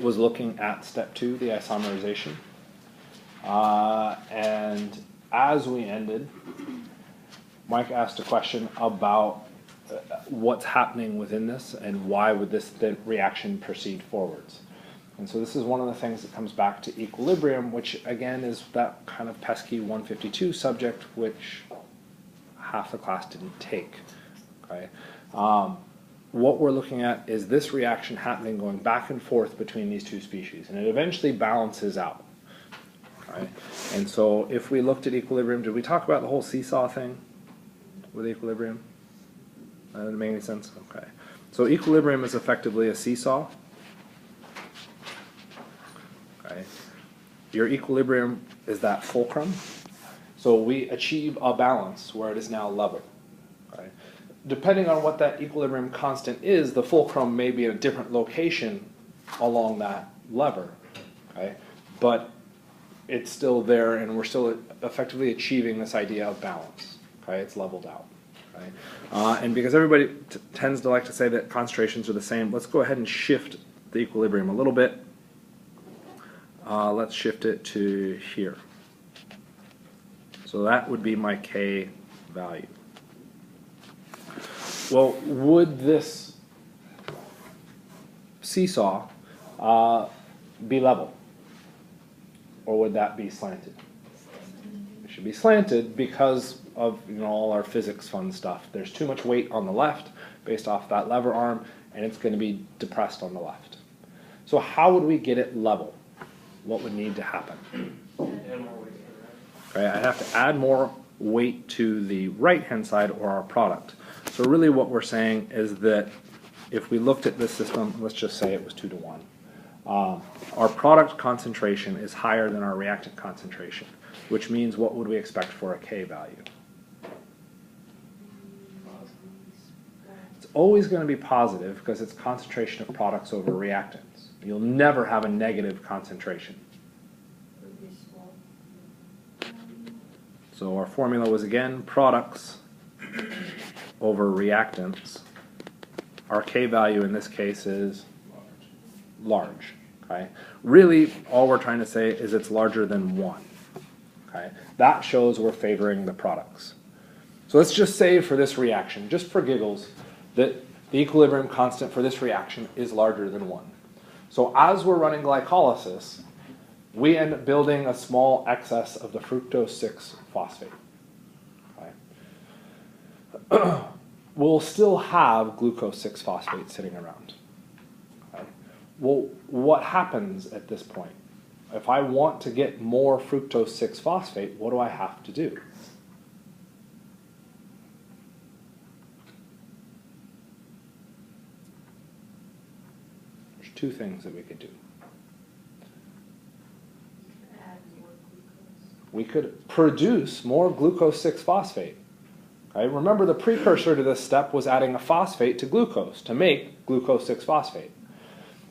was looking at step 2, the isomerization. And as we ended, Mike asked a question about what's happening within this and why would this reaction proceed forwards. And so this is one of the things that comes back to equilibrium, which again is that kind of pesky 152 subject, which half the class didn't take. Okay. What we're looking at is this reaction happening, going back and forth between these two species, and it eventually balances out. Okay. And so if we looked at equilibrium, did we talk about the whole seesaw thing with equilibrium? That didn't make any sense? Okay. So equilibrium is effectively a seesaw. Okay. Your equilibrium is that fulcrum. So we achieve a balance where it is now level. Okay. Depending on what that equilibrium constant is, the fulcrum may be in a different location along that lever. Okay. But it's still there, and we're still effectively achieving this idea of balance. Okay. It's leveled out. Okay. And because everybody tends to like to say that concentrations are the same, let's go ahead and shift the equilibrium a little bit. Let's shift it to here. So that would be my K value. Well, would this seesaw be level? Or would that be slanted? It should be slanted because of all our physics fun stuff. There's too much weight on the left based off that lever arm, and it's going to be depressed on the left. So how would we get it level? What would need to happen? Okay, I have to add more weight to the right-hand side or our product. So really what we're saying is that if we looked at this system, let's just say it was 2 to 1. Our product concentration is higher than our reactant concentration, which means what would we expect for a K value? It's always going to be positive because it's concentration of products over reactants. You'll never have a negative concentration. So our formula was again products over reactants. Our K value in this case is large. Okay? Really, all we're trying to say is it's larger than 1. Okay? That shows we're favoring the products. So let's just say for this reaction, just for giggles, that the equilibrium constant for this reaction is larger than 1. So as we're running glycolysis, we end up building a small excess of the fructose 6 phosphate. Okay. We'll still have glucose 6 phosphate sitting around. Okay. Well, what happens at this point? If I want to get more fructose 6 phosphate, what do I have to do? There's 2 things that we could do. We could produce more glucose 6 phosphate. Okay? Remember, the precursor to this step was adding a phosphate to glucose to make glucose 6 phosphate.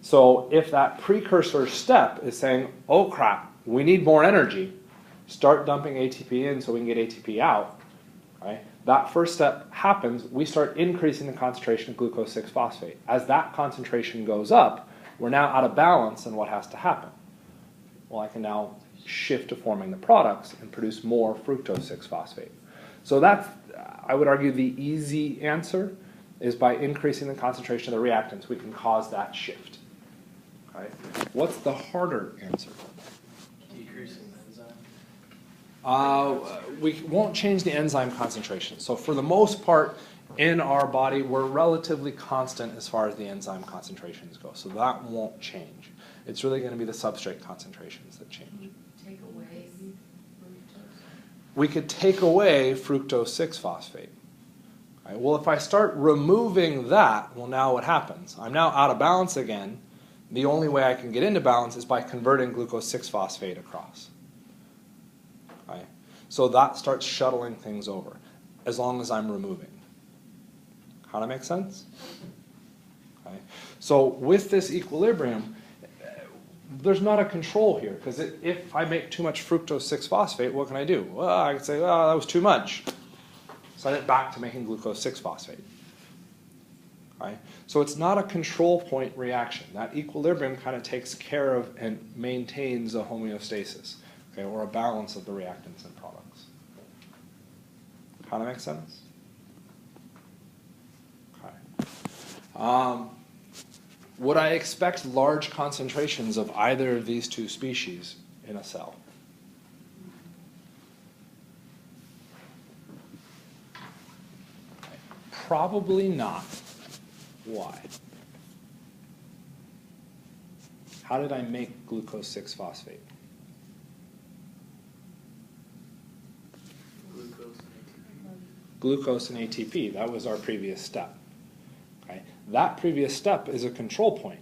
So if that precursor step is saying, oh crap, we need more energy, start dumping ATP in so we can get ATP out, right? That first step happens, we start increasing the concentration of glucose 6 phosphate. As that concentration goes up, we're now out of balance, and what has to happen? Well, I can now shift to forming the products and produce more fructose 6 phosphate. So that's, I would argue, the easy answer is by increasing the concentration of the reactants, we can cause that shift. Okay? What's the harder answer? Decreasing the enzyme? We won't change the enzyme concentration. So for the most part, in our body, we're relatively constant as far as the enzyme concentrations go. So that won't change. It's really going to be the substrate concentrations that change. Take away fructose? We could take away fructose 6 phosphate. Okay, well, if I start removing that, well, now what happens? I'm now out of balance again. The only way I can get into balance is by converting glucose 6 phosphate across. Okay? So that starts shuttling things over, as long as I'm removing. How that make sense? Okay. So with this equilibrium, there's not a control here, because if I make too much fructose 6 phosphate, what can I do? Well, I can say, well, that was too much. Send it back to making glucose 6 phosphate. Right? So it's not a control point reaction. That equilibrium kind of takes care of and maintains a homeostasis, okay, or a balance of the reactants and products. Kind of make sense? Okay. Would I expect large concentrations of either of these two species in a cell? Okay. Probably not. Why? How did I make glucose 6-phosphate? Glucose and ATP. That was our previous step. Okay? That previous step is a control point,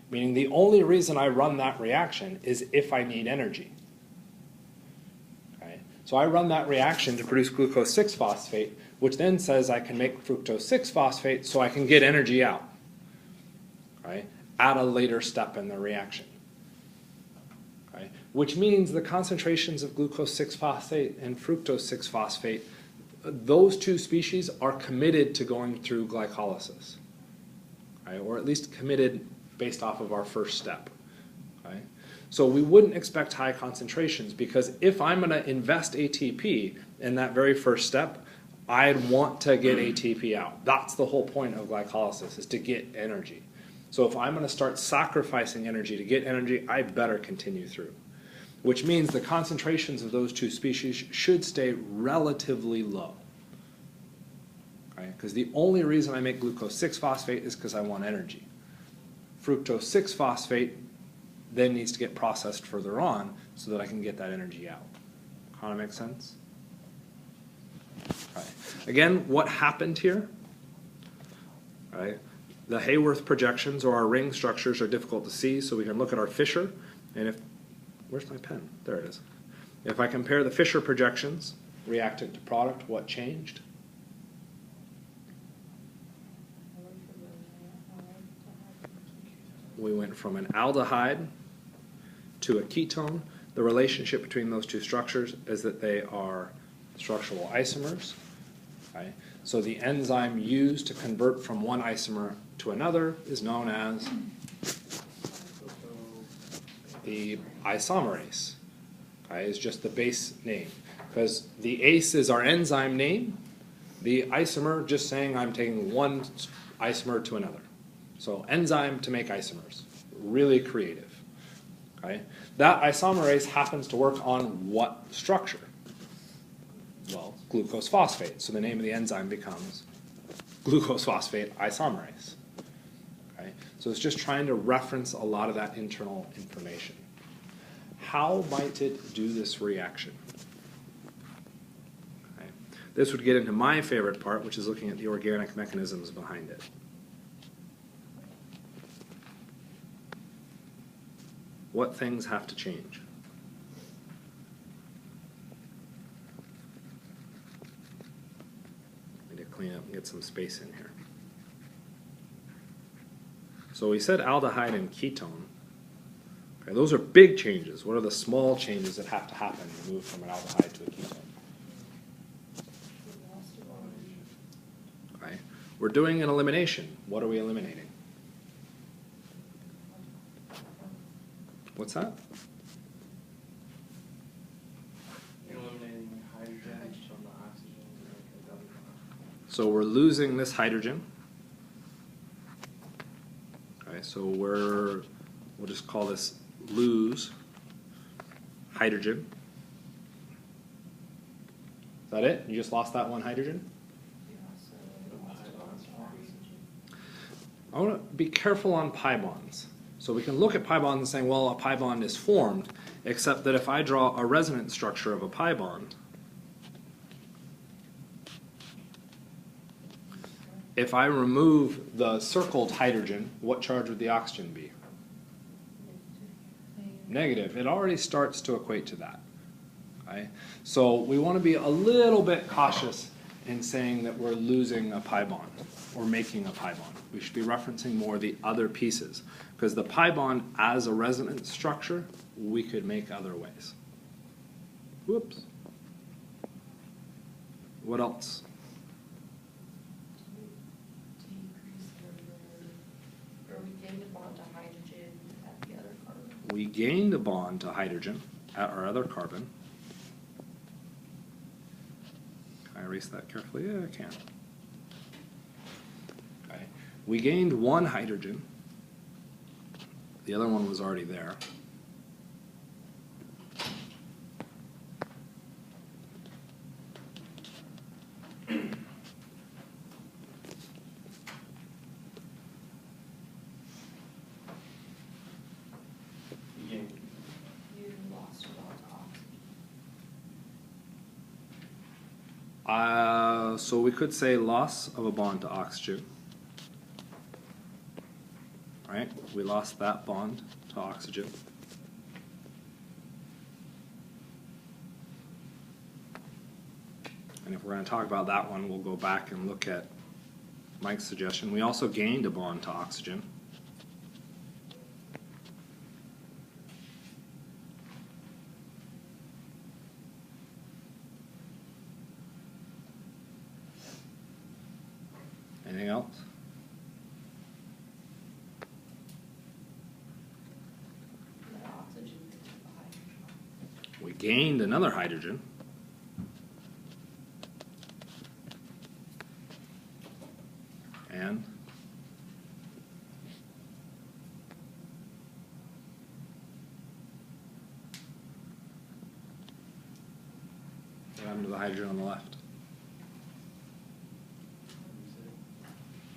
meaning the only reason I run that reaction is if I need energy. Okay? So I run that reaction to produce glucose 6-phosphate, which then says I can make fructose 6-phosphate so I can get energy out, right, at a later step in the reaction. Okay? Which means the concentrations of glucose 6-phosphate and fructose 6-phosphate, those two species are committed to going through glycolysis, right? Or at least committed based off of our first step. Right? So we wouldn't expect high concentrations because if I'm going to invest ATP in that very first step, I'd want to get ATP out. That's the whole point of glycolysis, is to get energy. So if I'm going to start sacrificing energy to get energy, I better continue through. Which means the concentrations of those two species should stay relatively low. Right? Because the only reason I make glucose 6-phosphate is because I want energy. Fructose 6-phosphate then needs to get processed further on so that I can get that energy out. Kind of make sense? Right. Again, what happened here? Right. The Hayworth projections or our ring structures are difficult to see, so we can look at our Fisher, and if, where's my pen? There it is. If I compare the Fisher projections, reactant to product, what changed? We went from an aldehyde to a ketone. The relationship between those two structures is that they are structural isomers. Right? So the enzyme used to convert from one isomer to another is known as the isomerase. Okay? Is just the base name. Because the ACE is our enzyme name, the isomer just saying I'm taking one isomer to another. So enzyme to make isomers. Really creative. Okay? That isomerase happens to work on what structure? Well, glucose phosphate. So the name of the enzyme becomes glucose phosphate isomerase. Okay? So it's just trying to reference a lot of that internal information. How might it do this reaction? Okay? This would get into my favorite part, which is looking at the organic mechanisms behind it. What things have to change? I need to clean up and get some space in here. So we said aldehyde and ketone. Okay, those are big changes. What are the small changes that have to happen to move from an aldehyde to a ketone? Okay. We're doing an elimination. What are we eliminating? What's that? Eliminating hydrogen from the oxygen to make a double bond. So we're losing this hydrogen. Okay, so we'll just call this lose hydrogen. Is that it? You just lost that one hydrogen? I want to be careful on pi bonds. So we can look at pi bonds and say, well, a pi bond is formed, except that if I draw a resonance structure of a pi bond, if I remove the circled hydrogen, what charge would the oxygen be? Negative. It already starts to equate to that. Okay? So we want to be a little bit cautious in saying that we're losing a pi bond or making a pi bond. We should be referencing more the other pieces, because the pi bond as a resonance structure we could make other ways. Whoops. What else? we gained a bond to hydrogen at our other carbon. Can I erase that carefully? Yeah, I can. Okay. We gained one hydrogen. The other one was already there. You lost a lot of oxygen. So we could say loss of a bond to oxygen. Right? We lost that bond to oxygen. And if we're going to talk about that one, we'll go back and look at Mike's suggestion. We also gained a bond to oxygen. Anything else? That oxygen is the hydrogen. We gained another hydrogen. And what happened to the hydrogen on the left?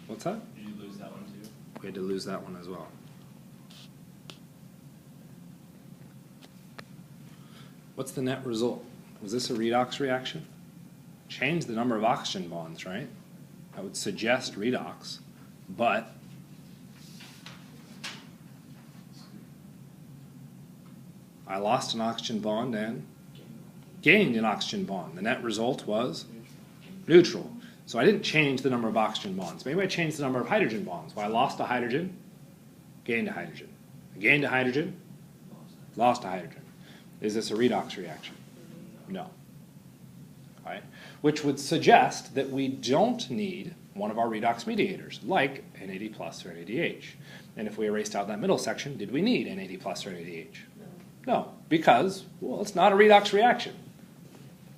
What's that? Did you lose that one too? We had to lose that one as well. What's the net result? Was this a redox reaction? Change the number of oxygen bonds, right? I would suggest redox, but I lost an oxygen bond and gained an oxygen bond. The net result was neutral. So I didn't change the number of oxygen bonds. Maybe I changed the number of hydrogen bonds. Well, I lost a hydrogen, gained a hydrogen. I gained a hydrogen, lost a hydrogen. Is this a redox reaction? No. All right? Which would suggest that we don't need one of our redox mediators, like NAD plus or NADH. And if we erased out that middle section, did we need NAD plus or NADH? No, because, well, it's not a redox reaction.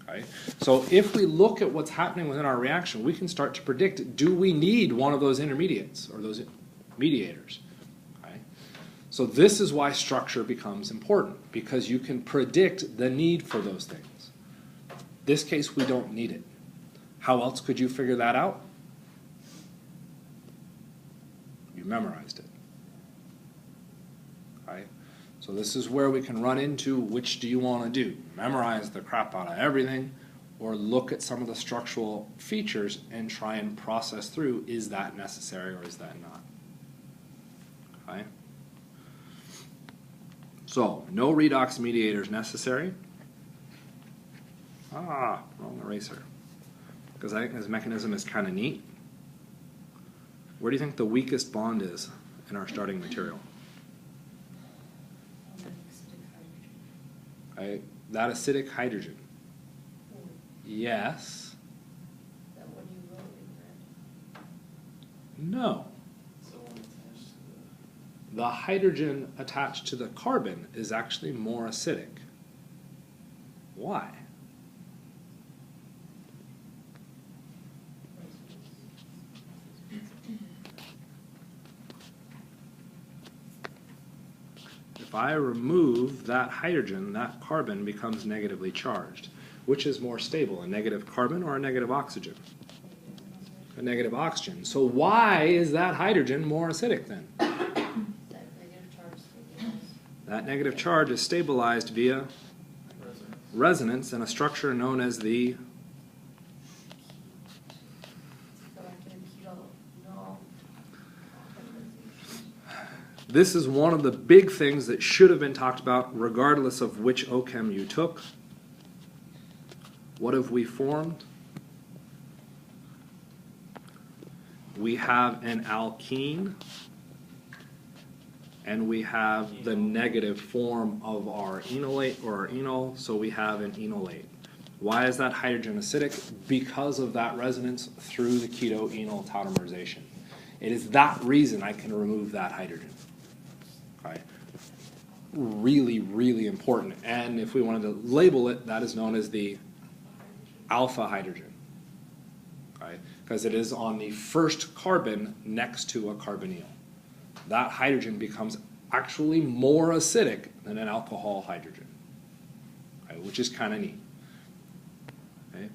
Right? So if we look at what's happening within our reaction, we can start to predict, do we need one of those intermediates or those mediators? Right? So this is why structure becomes important, because you can predict the need for those things. This case, we don't need it. How else could you figure that out? You memorized it. Right? So this is where we can run into which do you want to do? Memorize the crap out of everything, or look at some of the structural features and try and process through, is that necessary or is that not? Okay? So, no redox mediators necessary. Wrong eraser. Because I think this mechanism is kind of neat. Where do you think the weakest bond is in our starting material? That acidic hydrogen. Yes. That one you wrote in red. No. So one attached to The hydrogen attached to the carbon is actually more acidic. Why? If I remove that hydrogen, that carbon becomes negatively charged. Which is more stable, a negative carbon or a negative oxygen? A negative oxygen. So why is that hydrogen more acidic then? That negative charge stabilized. That negative charge is stabilized via resonance in a structure known as the This is one of the big things that should have been talked about regardless of which OChem you took. What have we formed? We have an alkene, and we have the negative form of our enolate or our enol, so we have an enolate. Why is that hydrogen acidic? Because of that resonance through the keto-enol tautomerization. It is that reason I can remove that hydrogen. Okay. really, really important. And if we wanted to label it, that is known as the alpha hydrogen, right? Because it is on the first carbon next to a carbonyl. That hydrogen becomes actually more acidic than an alcohol hydrogen, right? Which is kind of neat. Okay?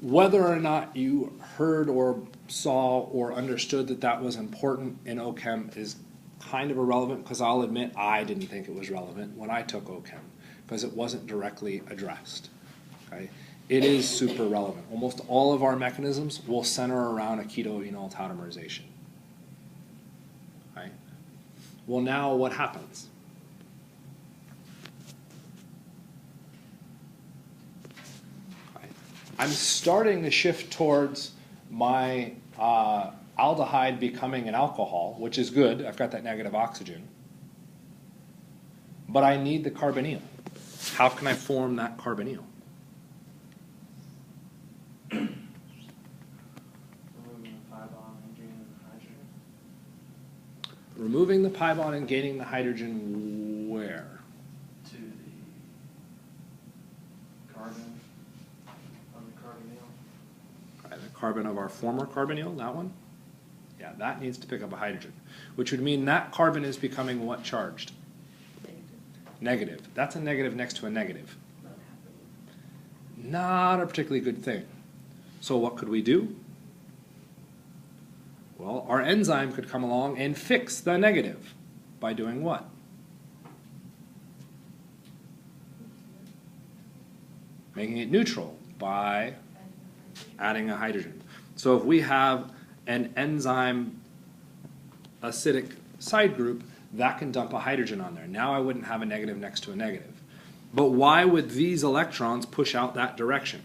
Whether or not you heard or saw or understood that that was important in OChem is kind of irrelevant, because I'll admit I didn't think it was relevant when I took OChem, because it wasn't directly addressed. Okay? It is super relevant. Almost all of our mechanisms will center around a keto-enol tautomerization. Right? Well, now what happens? Okay. I'm starting to shift towards my aldehyde becoming an alcohol, which is good. I've got that negative oxygen. But I need the carbonyl. How can I form that carbonyl? Removing the pi bond and gaining the hydrogen where? To the carbon on the carbonyl. Right, the carbon of our former carbonyl, that one? Yeah, that needs to pick up a hydrogen, which would mean that carbon is becoming what charged? Negative. That's a negative next to a negative. Not a particularly good thing. So what could we do? Well, our enzyme could come along and fix the negative by doing what? Making it neutral by adding a hydrogen. So if we have an enzyme acidic side group, that can dump a hydrogen on there. Now I wouldn't have a negative next to a negative. But why would these electrons push out that direction?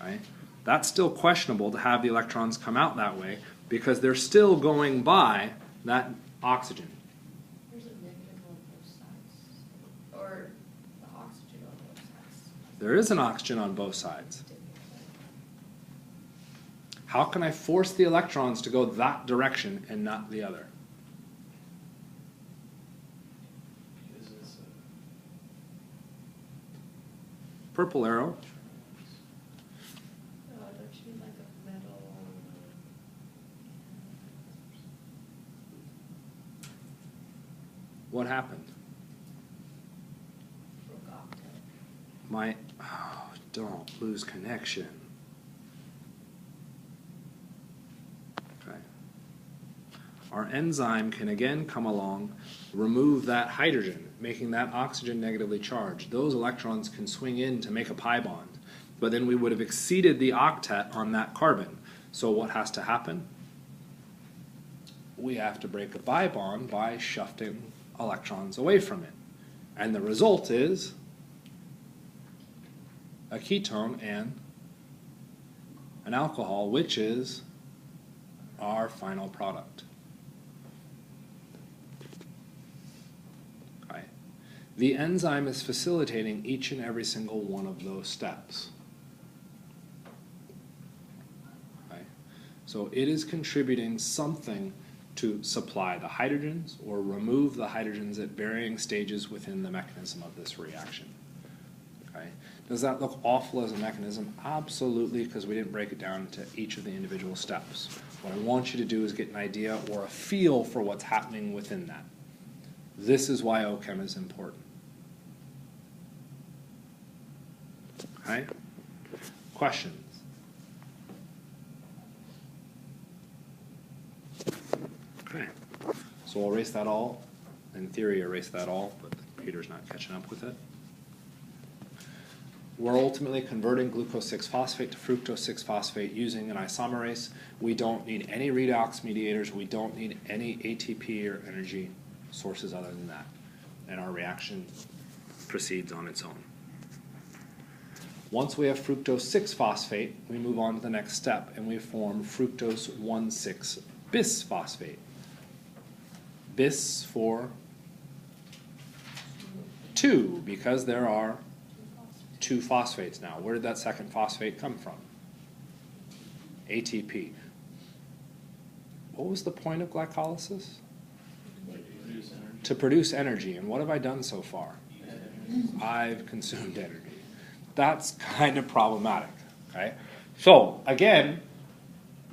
Okay? That's still questionable to have the electrons come out that way, because they're still going by that oxygen. There's a negative on both sides. Or the oxygen on both sides. There is an oxygen on both sides. How can I force the electrons to go that direction and not the other? Because it's Purple arrow. Don't you need like a metal? What happened? Broke off. Don't lose connection. Okay. Our enzyme can again come along, remove that hydrogen, making that oxygen negatively charged. Those electrons can swing in to make a pi bond, but then we would have exceeded the octet on that carbon. So what has to happen? We have to break a pi bond by shifting electrons away from it. And the result is a ketone and an alcohol, which is our final product. Okay. The enzyme is facilitating each and every single one of those steps. Okay. So it is contributing something to supply the hydrogens or remove the hydrogens at varying stages within the mechanism of this reaction. Okay. Does that look awful as a mechanism? Absolutely, because we didn't break it down into each of the individual steps. What I want you to do is get an idea or a feel for what's happening within that. This is why OChem is important. Okay? Questions? Okay. So we'll erase that all. In theory, erase that all, but the computer's not catching up with it. We're ultimately converting glucose 6-phosphate to fructose 6-phosphate using an isomerase. We don't need any redox mediators. We don't need any ATP or energy sources other than that. And our reaction proceeds on its own. Once we have fructose 6-phosphate, we move on to the next step, and we form fructose 1,6-bisphosphate. Bis for 2, because there are 2 phosphates now. Where did that second phosphate come from? ATP. What was the point of glycolysis? produce energy. To produce energy. And what have I done so far? I've consumed energy. That's kind of problematic, okay? So, again,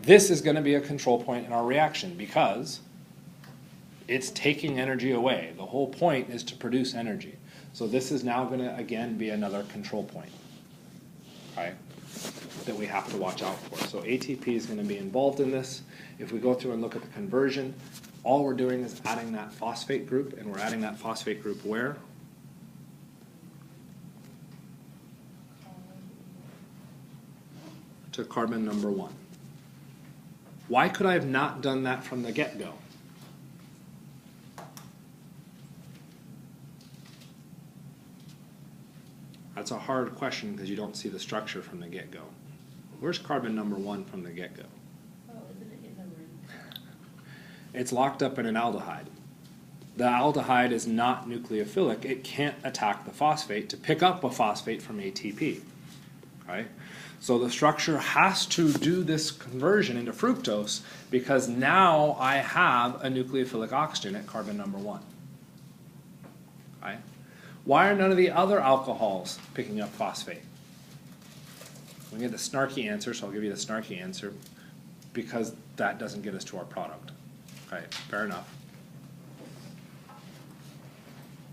this is going to be a control point in our reaction because it's taking energy away. The whole point is to produce energy. So this is now going to, again, be another control point, okay, that we have to watch out for. So ATP is going to be involved in this. If we go through and look at the conversion, all we're doing is adding that phosphate group, and we're adding that phosphate group where? To carbon number 1. Why could I have not done that from the get-go? That's a hard question because you don't see the structure from the get-go. Where's carbon number 1 from the get-go? Oh, isn't it in the ring? It's locked up in an aldehyde. The aldehyde is not nucleophilic. It can't attack the phosphate to pick up a phosphate from ATP. Okay? So the structure has to do this conversion into fructose because now I have a nucleophilic oxygen at carbon number 1. Okay? Why are none of the other alcohols picking up phosphate? We get the snarky answer, so I'll give you the snarky answer because that doesn't get us to our product. Okay, fair enough.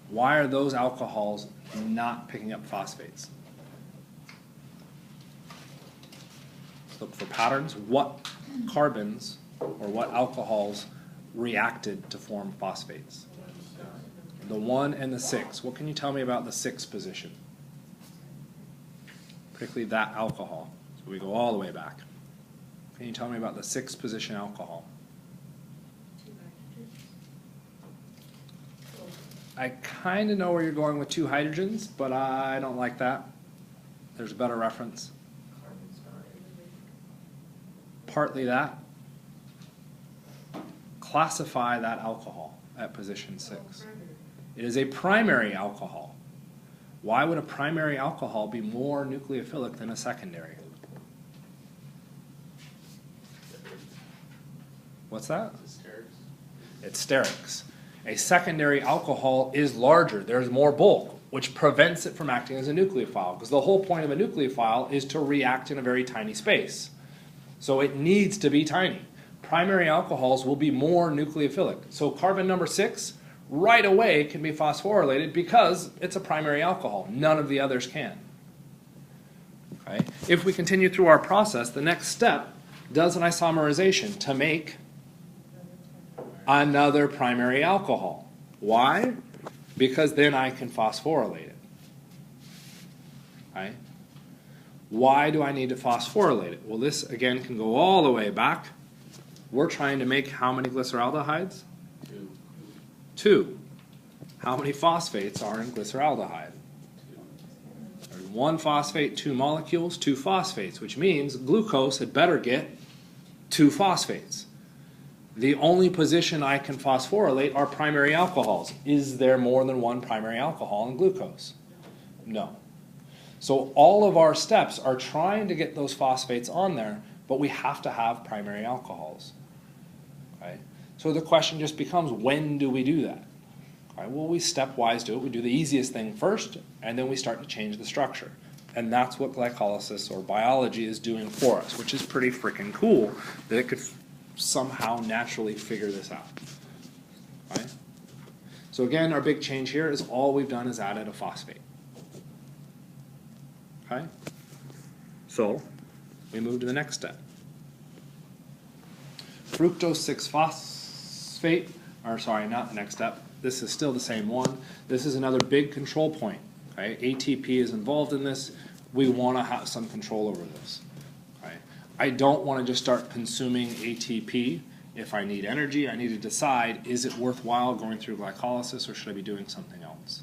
Why are those alcohols not picking up phosphates? Look for patterns. What carbons or what alcohols reacted to form phosphates? The 1 and the 6. What can you tell me about the 6 position? Particularly that alcohol. So we go all the way back. Can you tell me about the 6th position alcohol? 2 hydrogens. I kind of know where you're going with 2 hydrogens, but I don't like that. There's a better reference. Carbon's not in the ring. Partly that. Classify that alcohol at position 6. Primary. It is a primary alcohol. Why would a primary alcohol be more nucleophilic than a secondary? What's that? It's sterics. A secondary alcohol is larger. There's more bulk, which prevents it from acting as a nucleophile, because the whole point of a nucleophile is to react in a very tiny space. So it needs to be tiny. Primary alcohols will be more nucleophilic. So carbon number 6 right away can be phosphorylated because it's a primary alcohol. None of the others can. Okay? If we continue through our process, the next step does an isomerization to make another primary alcohol. Why? Because then I can phosphorylate it. Okay? Why do I need to phosphorylate it? Well, this again can go all the way back. We're trying to make how many glyceraldehydes? 2. How many phosphates are in glyceraldehyde? There's 1 phosphate, 2 molecules, 2 phosphates, which means glucose had better get 2 phosphates. The only position I can phosphorylate are primary alcohols. Is there more than 1 primary alcohol in glucose? No. So all of our steps are trying to get those phosphates on there, but we have to have primary alcohols. Okay? So the question just becomes, when do we do that? Okay, well, we stepwise do it. We do the easiest thing first, and then we start to change the structure. And that's what glycolysis or biology is doing for us, which is pretty freaking cool that it could somehow naturally figure this out. Right? So again, our big change here is all we've done is added a phosphate. Okay? So we move to the next step. Fructose 6-phosphate, or sorry, not the next step. This is still the same one. This is another big control point. Okay? ATP is involved in this. We want to have some control over this. Okay? I don't want to just start consuming ATP. If I need energy, I need to decide, is it worthwhile going through glycolysis or should I be doing something else?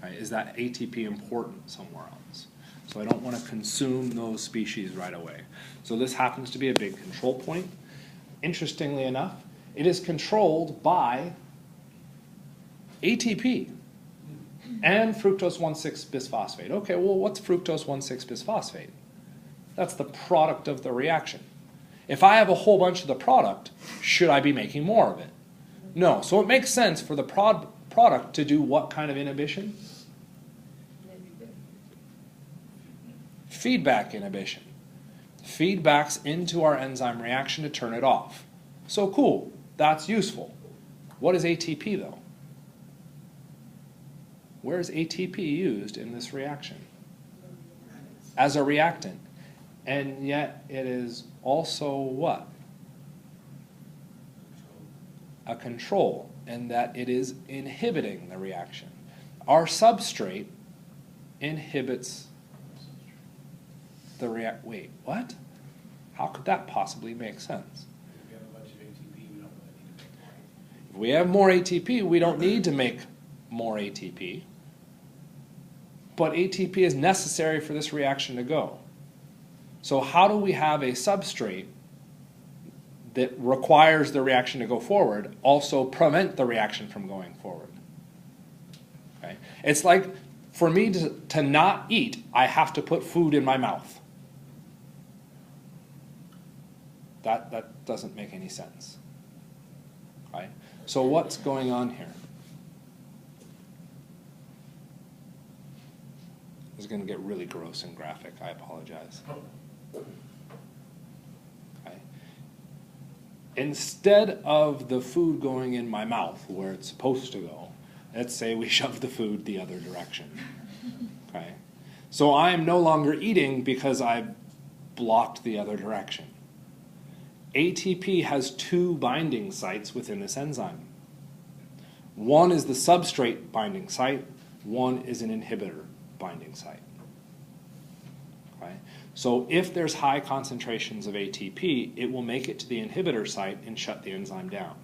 Okay? Is that ATP important somewhere else? So I don't want to consume those species right away. So this happens to be a big control point. Interestingly enough, it is controlled by ATP and fructose 1,6-bisphosphate. Okay, well, what's fructose 1,6-bisphosphate? That's the product of the reaction. If I have a whole bunch of the product, should I be making more of it? No, so it makes sense for the product to do what kind of inhibition? Feedback inhibition. Feedbacks into our enzyme reaction to turn it off. So cool, that's useful. What is ATP though? Where is ATP used in this reaction? As a reactant. And yet it is also what? A control, in that it is inhibiting the reaction. Our substrate inhibits the wait, what? How could that possibly make sense? If we have more ATP, we don't need to make more ATP. But ATP is necessary for this reaction to go. So how do we have a substrate that requires the reaction to go forward also prevent the reaction from going forward? Okay? It's like for me to not eat, I have to put food in my mouth. That doesn't make any sense. Right? So what's going on here? This is going to get really gross and graphic. I apologize. Okay. Instead of the food going in my mouth where it's supposed to go, let's say we shove the food the other direction. Okay. So I am no longer eating because I blocked the other direction. ATP has two binding sites within this enzyme. One is the substrate binding site, one is an inhibitor binding site. Okay? So if there's high concentrations of ATP, it will make it to the inhibitor site and shut the enzyme down.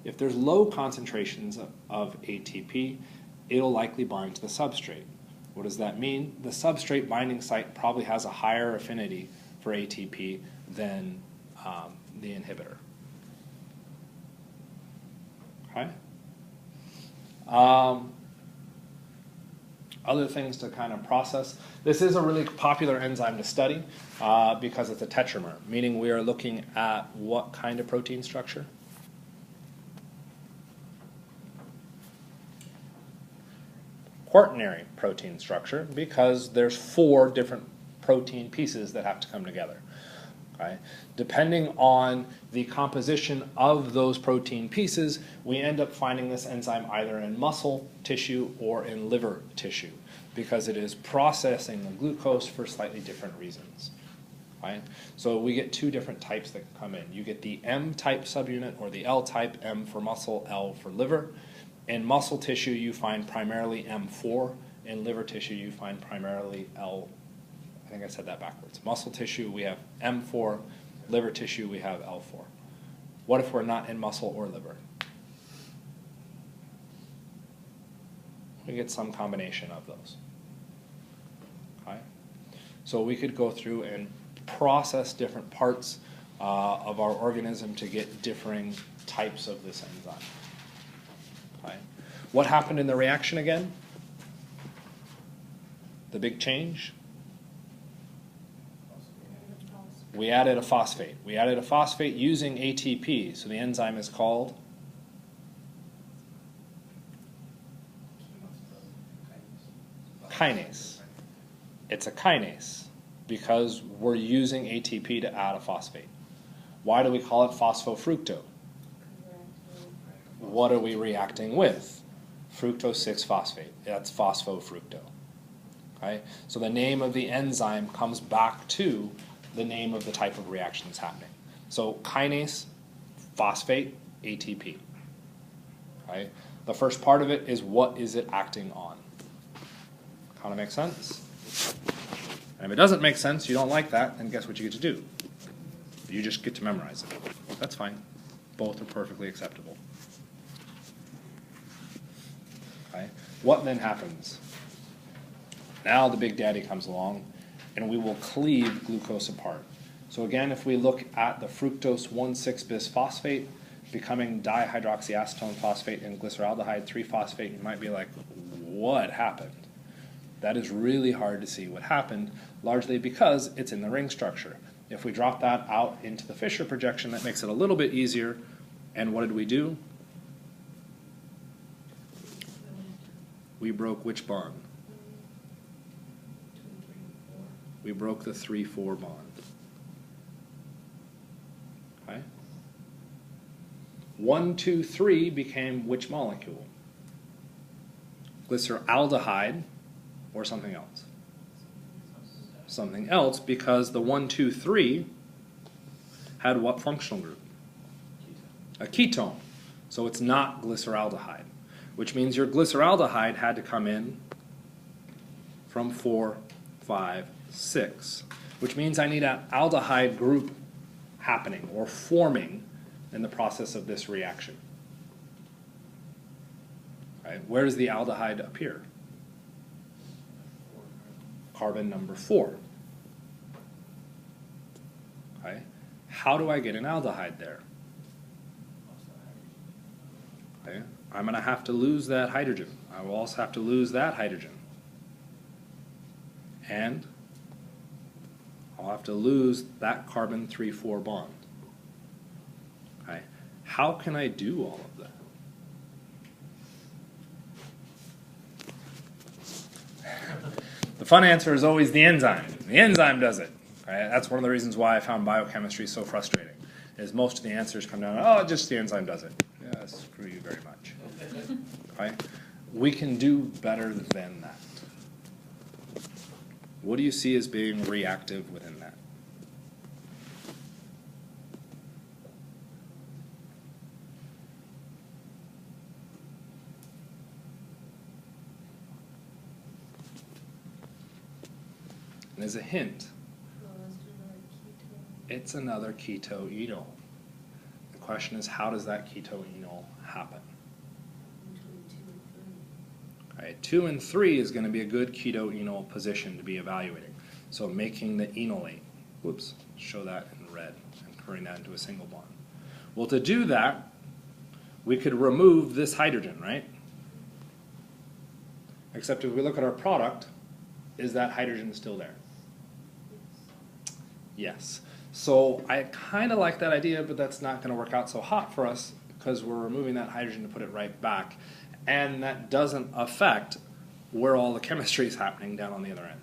If there's low concentrations of ATP, it'll likely bind to the substrate. What does that mean? The substrate binding site probably has a higher affinity for ATP than the inhibitor. Okay? Other things to kind of process. This is a really popular enzyme to study because it's a tetramer, meaning we are looking at what kind of protein structure? Quaternary protein structure, because there's 4 different protein pieces that have to come together. Okay? Depending on the composition of those protein pieces, we end up finding this enzyme either in muscle tissue or in liver tissue because it is processing the glucose for slightly different reasons. Right? So we get 2 different types that come in. You get the M-type subunit or the L-type, M for muscle, L for liver. In muscle tissue, you find primarily M4. In liver tissue, you find primarily L. I think I said that backwards. Muscle tissue, we have M4. Liver tissue, we have L4. What if we're not in muscle or liver? We get some combination of those. Okay? So we could go through and process different parts of our organism to get differing types of this enzyme. Okay? What happened in the reaction again? The big change? We added a phosphate. We added a phosphate using ATP, so the enzyme is called kinase. It's a kinase because we're using ATP to add a phosphate. Why do we call it phosphofructose? What are we reacting with? Fructose 6-phosphate. That's phosphofructose. Okay? So the name of the enzyme comes back to the name of the type of reaction that's happening. So kinase, phosphate, ATP. Okay? The first part of it is what is it acting on? Kind of makes sense? And if it doesn't make sense, you don't like that, then guess what you get to do? You just get to memorize it. That's fine. Both are perfectly acceptable. Okay? What then happens? Now the big daddy comes along, and we will cleave glucose apart. So again, if we look at the fructose 1,6-bisphosphate becoming dihydroxyacetone phosphate and glyceraldehyde 3-phosphate, you might be like, what happened? That is really hard to see what happened, largely because it's in the ring structure. If we drop that out into the Fisher projection, that makes it a little bit easier. And what did we do? We broke which bond? 2 and 3 and 4. We broke the 3,4 bond. Okay? 1, 2, 3 became which molecule? Glyceraldehyde or something else? Something else, because the 1, 2, 3 had what functional group? A ketone. So it's not glyceraldehyde, which means your glyceraldehyde had to come in from 4, 5, 6, which means I need an aldehyde group happening or forming in the process of this reaction. Right? Where does the aldehyde appear? Carbon number 4. Okay? How do I get an aldehyde there? Okay? I'm going to have to lose that hydrogen. I will also have to lose that hydrogen. And I'll have to lose that carbon 3,4 bond. Okay? How can I do all of that? The fun answer is always the enzyme. The enzyme does it. Right? That's one of the reasons why I found biochemistry so frustrating, is most of the answers come down, oh, just the enzyme does it. Yeah, screw you very much. Okay? We can do better than that. What do you see as being reactive within that? And as a hint, it's another ketoenol. The question is, how does that ketoenol happen? All right, 2 and 3 is going to be a good ketoenol position to be evaluating. So making the enolate. Whoops, show that in red and converting that into a single bond. Well, to do that, we could remove this hydrogen, right? Except if we look at our product, is that hydrogen still there? Yes. So I kind of like that idea, but that's not going to work out so hot for us because we're removing that hydrogen to put it right back. And that doesn't affect where all the chemistry is happening down on the other end.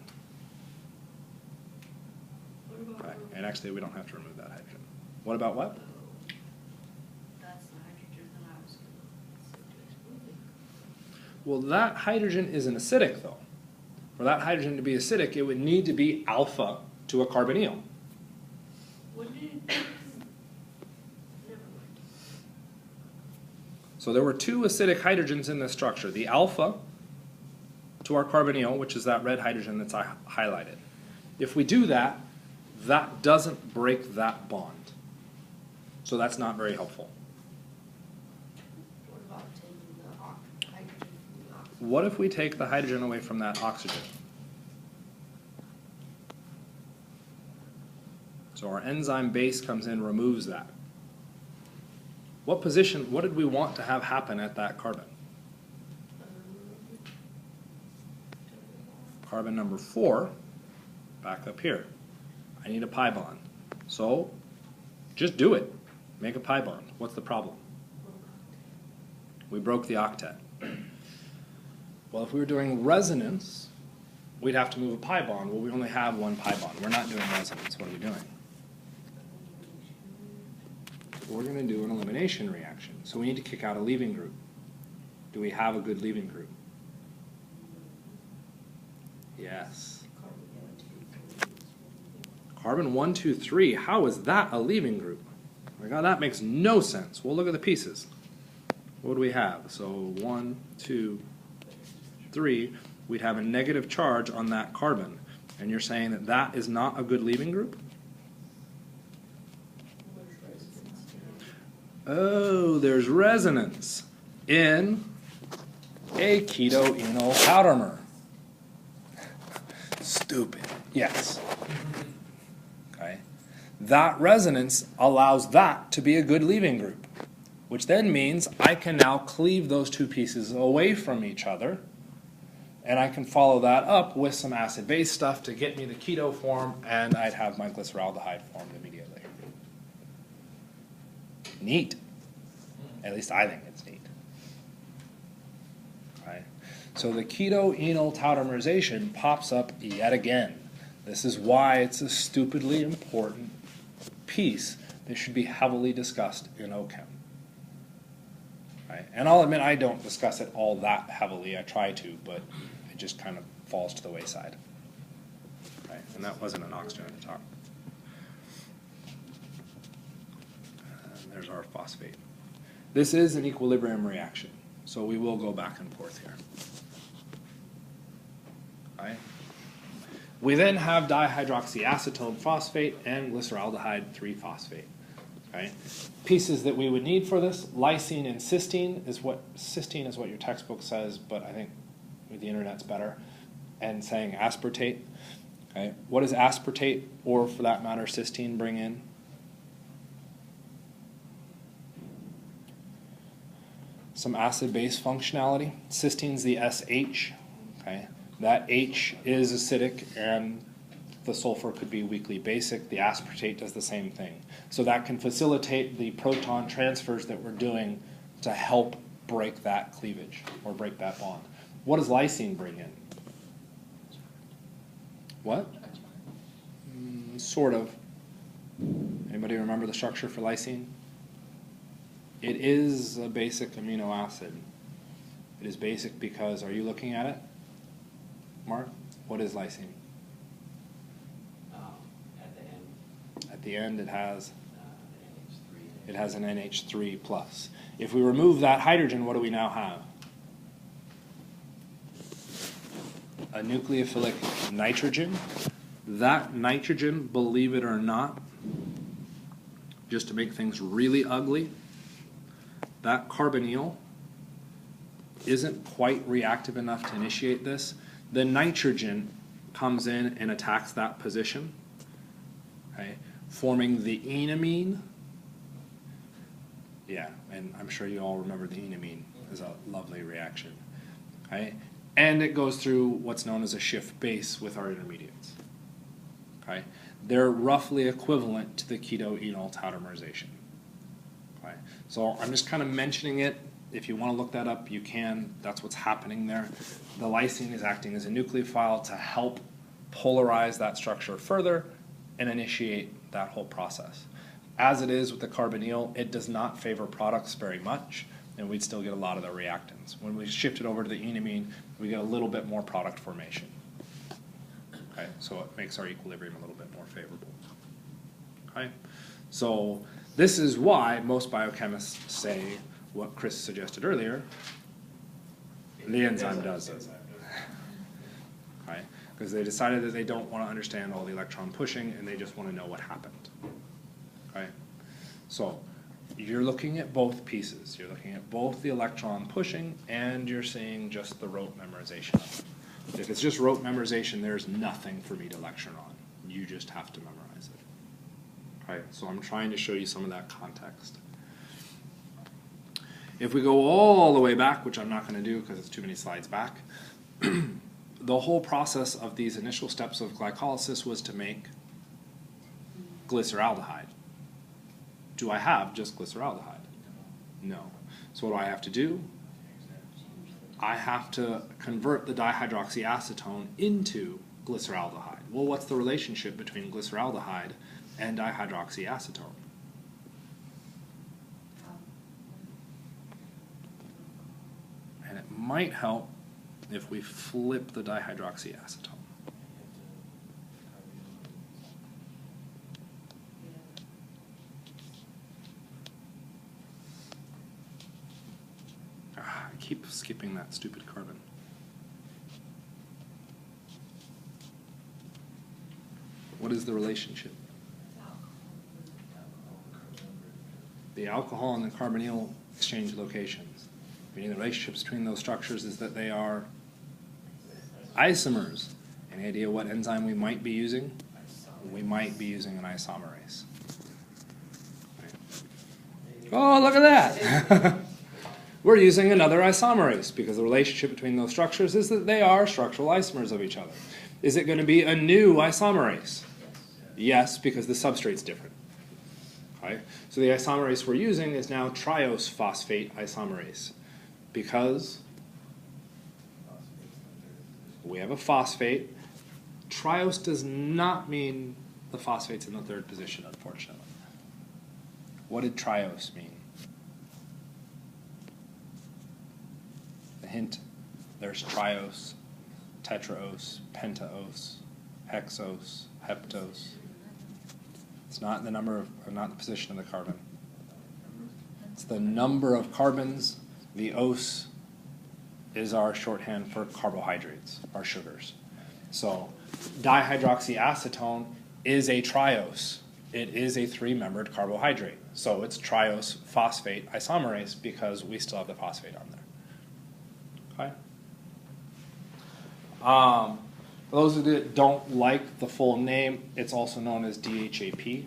Okay. And actually, we don't have to remove that hydrogen. What about what? That's the hydrogen that I was excluding. Well, that hydrogen isn't acidic, though. For that hydrogen to be acidic, it would need to be alpha to a carbonyl. Wouldn't it? Never mind. So there were 2 acidic hydrogens in this structure. The alpha to our carbonyl, which is that red hydrogen that's highlighted. If we do that, that doesn't break that bond. So that's not very helpful. What about taking the hydrogen from the oxygen? What if we take the hydrogen away from that oxygen? So our enzyme base comes in, removes that. What position, what did we want to have happen at that carbon? Carbon number 4, back up here. I need a pi bond. So just do it. Make a pi bond. What's the problem? We broke the octet. Well, if we were doing resonance, we'd have to move a pi bond. Well, we only have 1 pi bond. We're not doing resonance. What are we doing? We're going to do an elimination reaction. So we need to kick out a leaving group. Do we have a good leaving group? Yes. Carbon 1, 2, 3. How is that a leaving group? My God, that makes no sense. Well, look at the pieces. What do we have? So 1, 2, 3. We'd have a negative charge on that carbon. And you're saying that that is not a good leaving group? Oh, there's resonance in a ketoenol powdermer. Stupid. Yes. Okay. That resonance allows that to be a good leaving group, which then means I can now cleave those 2 pieces away from each other, and I can follow that up with some acid-base stuff to get me the keto form, and I'd have my glyceraldehyde formed immediately. Neat. At least I think it's neat. Right? So the keto-enol tautomerization pops up yet again. This is why it's a stupidly important piece that should be heavily discussed in OChem. Right? And I'll admit I don't discuss it all that heavily. I try to, but it just kind of falls to the wayside. Right? And that wasn't an oxygen at the top. And there's our phosphate. This is an equilibrium reaction, so we will go back and forth here. Right? We then have dihydroxyacetone phosphate and glyceraldehyde 3-phosphate. Right? Pieces that we would need for this, lysine and cysteine is what your textbook says, but I think the internet's better, and saying aspartate. Okay? What does aspartate, or for that matter cysteine, bring in? Some acid-base functionality. Cysteine's the SH. Okay? That H is acidic, and the sulfur could be weakly basic. The aspartate does the same thing. So that can facilitate the proton transfers that we're doing to help break that cleavage or break that bond. What does lysine bring in? What? Sort of. Anybody remember the structure for lysine? It is a basic amino acid. It is basic because, are you looking at it, Mark? What is lysine? At the end. At the end, it has an NH3 plus. If we remove that hydrogen, what do we now have? A nucleophilic nitrogen. That nitrogen, believe it or not, just to make things really ugly, that carbonyl isn't quite reactive enough to initiate this. The nitrogen comes in and attacks that position, okay, forming the enamine. Yeah, and I'm sure you all remember the enamine is a lovely reaction. Okay? And it goes through what's known as a Schiff base with our intermediates. Okay? They're roughly equivalent to the keto-enol tautomerization. Okay? So I'm just kind of mentioning it. If you want to look that up, you can. That's what's happening there. The lysine is acting as a nucleophile to help polarize that structure further and initiate that whole process. As it is with the carbonyl, it does not favor products very much, and we'd still get a lot of the reactants. When we shift it over to the enamine, we get a little bit more product formation. Okay, so it makes our equilibrium a little bit more favorable. Okay, so this is why most biochemists say what Chris suggested earlier, the enzyme does it. Okay, because they decided that they don't want to understand all the electron pushing, and they just want to know what happened. Okay, so you're looking at both pieces. You're looking at both the electron pushing, and you're seeing just the rote memorization of it. If it's just rote memorization, there's nothing for me to lecture on. You just have to memorize it. Okay, so I'm trying to show you some of that context. If we go all the way back, which I'm not going to do because it's too many slides back, the whole process of these initial steps of glycolysis was to make glyceraldehyde. Do I have just glyceraldehyde? No. So what do I have to do? I have to convert the dihydroxyacetone into glyceraldehyde. Well, what's the relationship between glyceraldehyde and dihydroxyacetone? And it might help if we flip the dihydroxyacetone. I keep skipping that stupid carbon. What is the relationship? The alcohol and the carbonyl exchange locations. Meaning the relationships between those structures is that they are isomers. Any idea what enzyme we might be using? We might be using an isomerase. Oh, look at that! We're using another isomerase because the relationship between those structures is that they are structural isomers of each other. Is it going to be a new isomerase? Yes, because the substrate's different. Okay? So the isomerase we're using is now triose phosphate isomerase because we have a phosphate. Triose does not mean the phosphate's in the third position, unfortunately. What did triose mean? The hint, there's triose, tetraose, pentaose, hexose, heptose. It's not the number of, or not the position of the carbon. It's the number of carbons. The ose is our shorthand for carbohydrates, our sugars. So dihydroxyacetone is a triose. It is a three-membered carbohydrate. So it's triose phosphate isomerase because we still have the phosphate on there. Okay. For those of you that don't like the full name, it's also known as DHAP.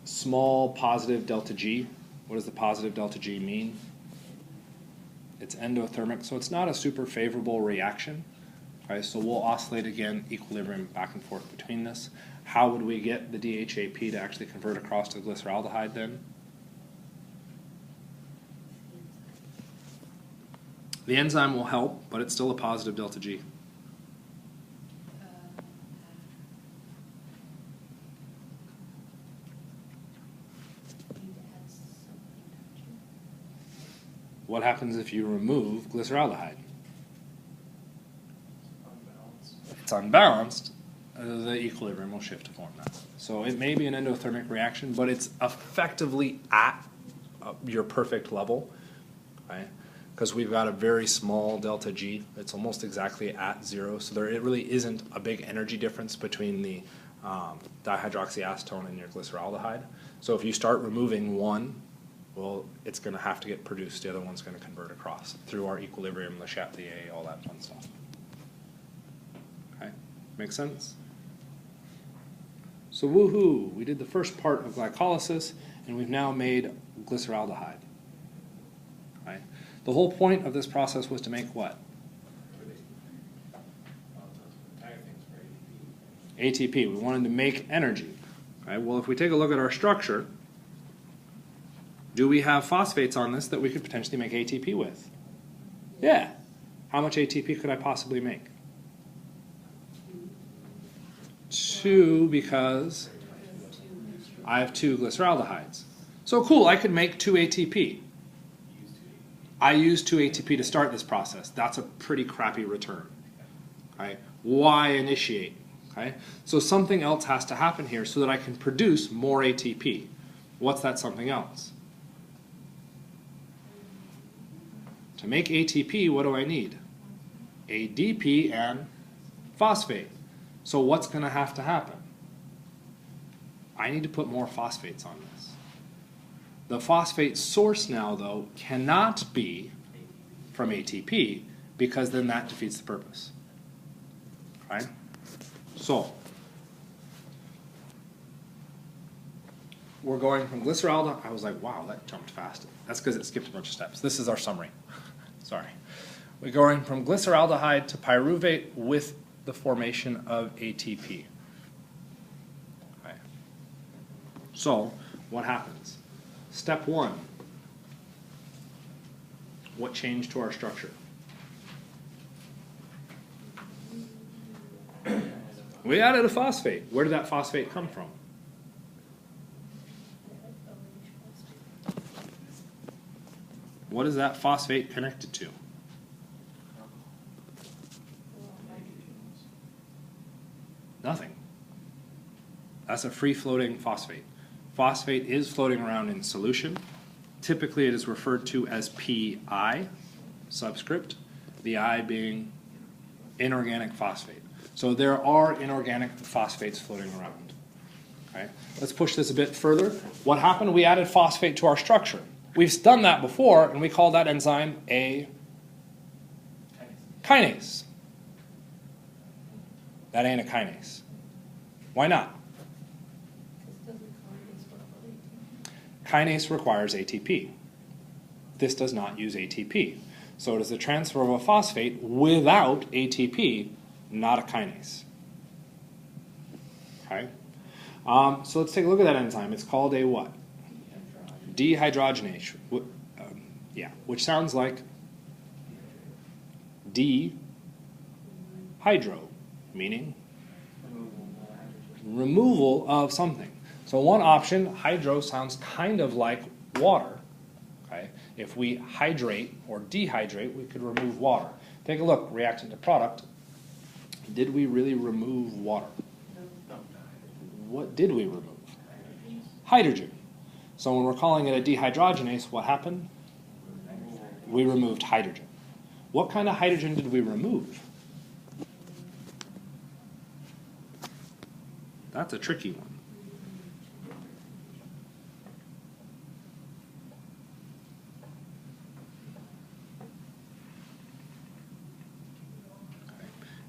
Small positive delta G. What does the positive delta G mean? It's endothermic, so it's not a super favorable reaction. Okay, so we'll oscillate again, equilibrium back and forth between this. How would we get the DHAP to actually convert across to glyceraldehyde then? The enzyme will help, but it's still a positive delta G. What happens if you remove glyceraldehyde? It's unbalanced. The equilibrium will shift to form that. So it may be an endothermic reaction, but it's effectively at your perfect level, right? Because we've got a very small delta G. It's almost exactly at zero, so it really isn't a big energy difference between the dihydroxyacetone and your glyceraldehyde. So if you start removing one, well, it's going to have to get produced. The other one's going to convert across through our equilibrium, Le Chatelet, all that fun stuff. Okay, make sense? So woohoo, we did the first part of glycolysis, and we've now made glyceraldehyde. Right? The whole point of this process was to make what? ATP. We wanted to make energy. Right? Well, if we take a look at our structure, do we have phosphates on this that we could potentially make ATP with? Yeah. How much ATP could I possibly make? 2, because I have 2 glyceraldehydes. So cool, I could make 2 ATP. I used 2 ATP to start this process. That's a pretty crappy return. Okay? Why initiate? Okay? So something else has to happen here so that I can produce more ATP. What's that something else? To make ATP, what do I need? ADP and phosphate. So what's going to happen? I need to put more phosphates on this. The phosphate source now, though, cannot be from ATP because then that defeats the purpose. Right? So we're going from glyceraldehyde. I was like, wow, that jumped fast. That's because it skipped a bunch of steps. This is our summary. Sorry. We're going from glyceraldehyde to pyruvate with the formation of ATP. Okay. So what happens? Step 1. What changed to our structure? We added a phosphate. Where did that phosphate come from? What is that phosphate connected to? Nothing. That's a free-floating phosphate. Phosphate is floating around in solution. Typically it is referred to as PI, subscript, the I being inorganic phosphate. So there are inorganic phosphates floating around. Okay? Let's push this a bit further. What happened? We added phosphate to our structure. We've done that before, and we call that enzyme a kinase. That ain't a kinase. Why not? Kinase requires ATP. This does not use ATP. So it is the transfer of a phosphate without ATP, not a kinase. Okay? So let's take a look at that enzyme. It's called a what? Dehydrogenase. Yeah, which sounds like Dehydro, meaning Removal. removal of something. So one option, hydro, sounds kind of like water. Okay? If we hydrate or dehydrate, we could remove water. Take a look, reactant to product. Did we really remove water? No. What did we remove? Hydrogen. So when we're calling it a dehydrogenase, what happened? We removed hydrogen. What kind of hydrogen did we remove? That's a tricky one.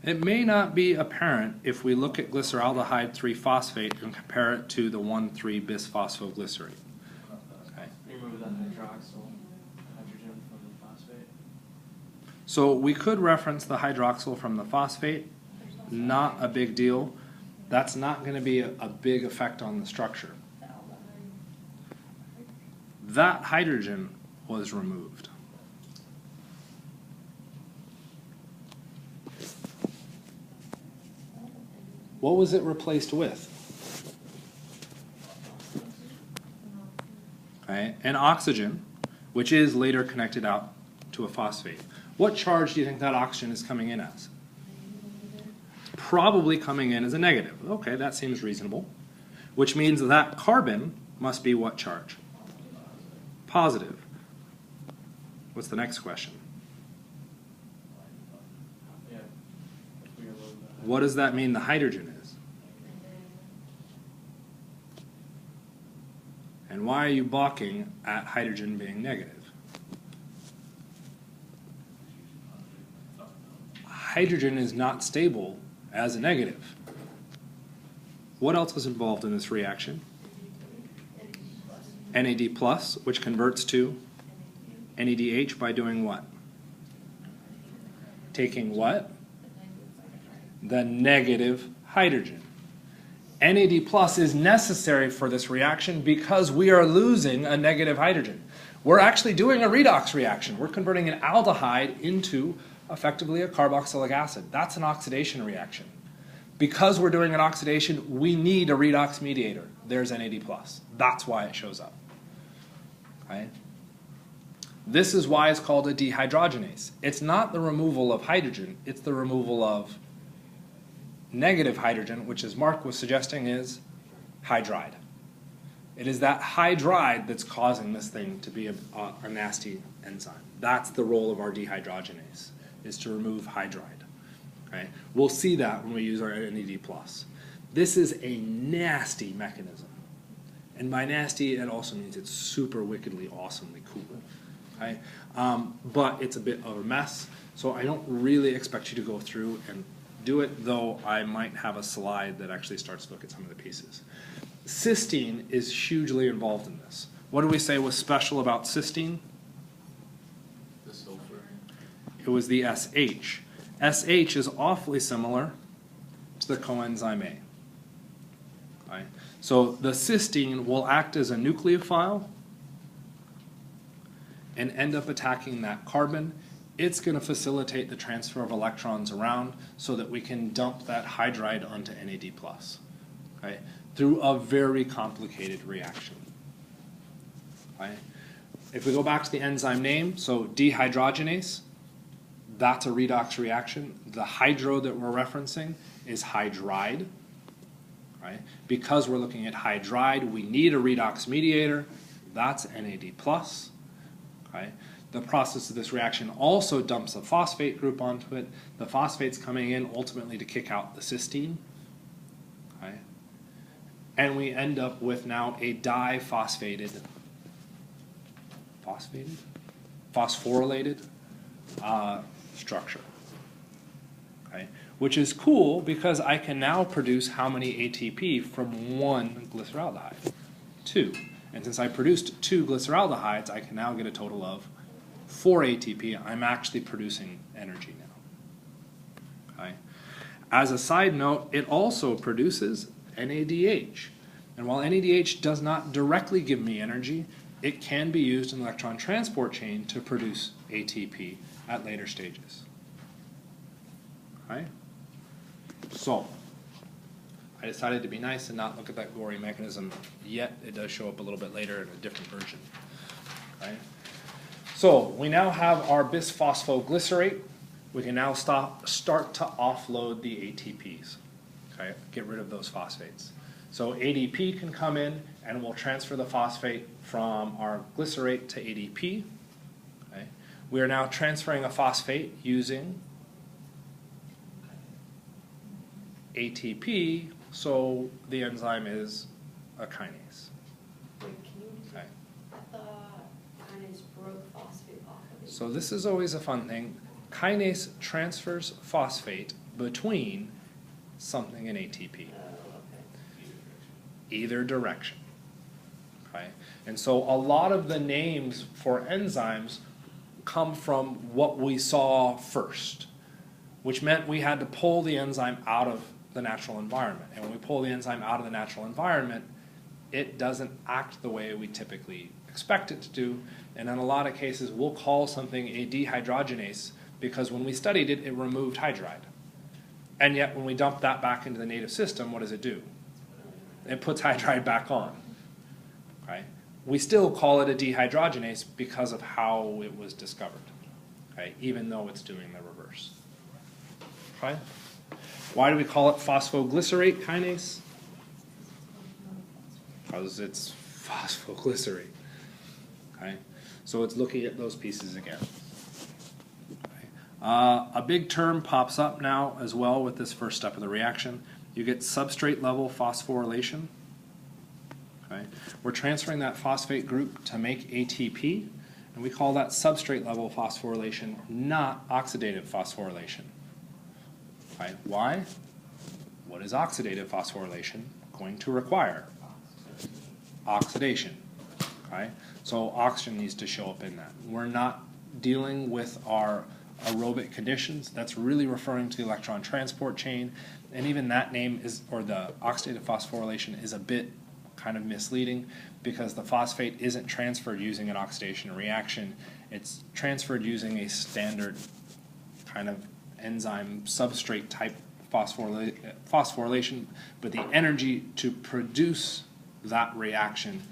It may not be apparent if we look at glyceraldehyde 3-phosphate and compare it to the 1,3-bisphosphoglycerate. Okay. Remove that hydroxyl hydrogen from the phosphate. So we could reference the hydroxyl from the phosphate. Not a big deal. That's not going to be a big effect on the structure. That hydrogen was removed. What was it replaced with? Okay, an oxygen, which is later connected out to a phosphate. What charge do you think that oxygen is coming in as? Probably coming in as a negative. Okay, that seems reasonable. Which means that carbon must be what charge? Positive. What's the next question? Yeah. If we remove that. What does that mean the hydrogen is? And why are you balking at hydrogen being negative? Hydrogen is not stable as a negative. What else is involved in this reaction? NAD+, which converts to NADH by doing what? Taking what? The negative hydrogen. NAD+ is necessary for this reaction because we are losing a negative hydrogen. We're actually doing a redox reaction. We're converting an aldehyde into effectively a carboxylic acid. That's an oxidation reaction. Because we're doing an oxidation, we need a redox mediator. There's NAD+. That's why it shows up. Right? This is why it's called a dehydrogenase. It's not the removal of hydrogen, it's the removal of negative hydrogen, which, as Mark was suggesting, is hydride. It is that hydride that's causing this thing to be a nasty enzyme. That's the role of our dehydrogenase, is to remove hydride. Okay? We'll see that when we use our NAD+. This is a nasty mechanism. And by nasty, it also means it's super wickedly, awesomely cool. Okay? But it's a bit of a mess, so I don't really expect you to go through and do it, though I might have a slide that actually starts to look at some of the pieces. Cysteine is hugely involved in this. What do we say was special about cysteine? The sulfur. It was the SH. SH is awfully similar to the coenzyme A. Right? So the cysteine will act as a nucleophile and end up attacking that carbon. It's going to facilitate the transfer of electrons around so that we can dump that hydride onto NAD+, okay, through a very complicated reaction. Right? If we go back to the enzyme name, so dehydrogenase, that's a redox reaction. The hydro that we're referencing is hydride. Right? Because we're looking at hydride, we need a redox mediator. That's NAD+. Okay? The process of this reaction also dumps a phosphate group onto it. The phosphate's coming in ultimately to kick out the cysteine. Okay? And we end up with now a diphosphated, phosphorylated structure. Okay? Which is cool because I can now produce how many ATP from one glyceraldehyde? 2. And since I produced 2 glyceraldehydes, I can now get a total of 4 ATP. I'm actually producing energy now. Okay? As a side note, it also produces NADH. And while NADH does not directly give me energy, it can be used in the electron transport chain to produce ATP at later stages. Okay? So, I decided to be nice and not look at that gory mechanism yet. It does show up a little bit later in a different version. Okay? So, we now have our bisphosphoglycerate. We can now start to offload the ATPs. Okay? Get rid of those phosphates. So ADP can come in and we'll transfer the phosphate from our glycerate to ADP. Okay? We are now transferring a phosphate using ATP, so the enzyme is a kinase. Wait, can you, Okay. I thought kinase broke phosphate off of it. So this is always a fun thing. Kinase transfers phosphate between something and ATP. Oh, okay. Either direction. Okay? And so a lot of the names for enzymes come from what we saw first, which meant we had to pull the enzyme out of the natural environment. And when we pull the enzyme out of the natural environment, it doesn't act the way we typically expect it to do. And in a lot of cases, we'll call something a dehydrogenase because when we studied it, it removed hydride. And yet when we dump that back into the native system, what does it do? It puts hydride back on. Okay? We still call it a dehydrogenase because of how it was discovered, okay? Even though it's doing the reverse. Okay? Why do we call it phosphoglycerate kinase? Because it's phosphoglycerate. Okay? So it's looking at those pieces again. Okay. A big term pops up now as well with this first step of the reaction. You get substrate level phosphorylation. Okay? We're transferring that phosphate group to make ATP, and we call that substrate level phosphorylation, not oxidative phosphorylation. Okay? Why? What is oxidative phosphorylation going to require? Oxidation. Okay? So oxygen needs to show up in that. We're not dealing with our aerobic conditions. That's really referring to the electron transport chain, and even that name is, or the oxidative phosphorylation is a bit kind of misleading because the phosphate isn't transferred using an oxidation reaction. It's transferred using a standard kind of enzyme substrate type phosphorylation, but the energy to produce that reaction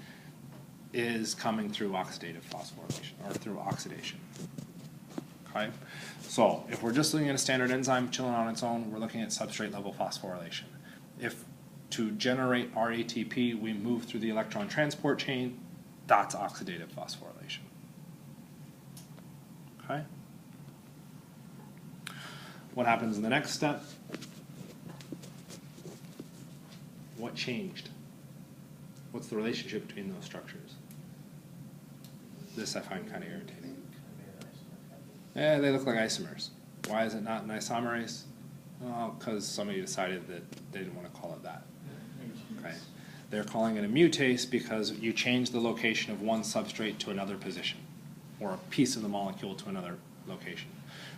is coming through oxidative phosphorylation or through oxidation. Okay? So if we're just looking at a standard enzyme chilling on its own, we're looking at substrate level phosphorylation. If to generate our ATP we move through the electron transport chain, that's oxidative phosphorylation. Okay? What happens in the next step? What changed? What's the relationship between those structures? This I find kind of irritating. Yeah, they look like isomers. Why is it not an isomerase? Well, because somebody decided that they didn't want to call it that. Okay. They're calling it a mutase because you change the location of one substrate to another position, or a piece of the molecule to another location.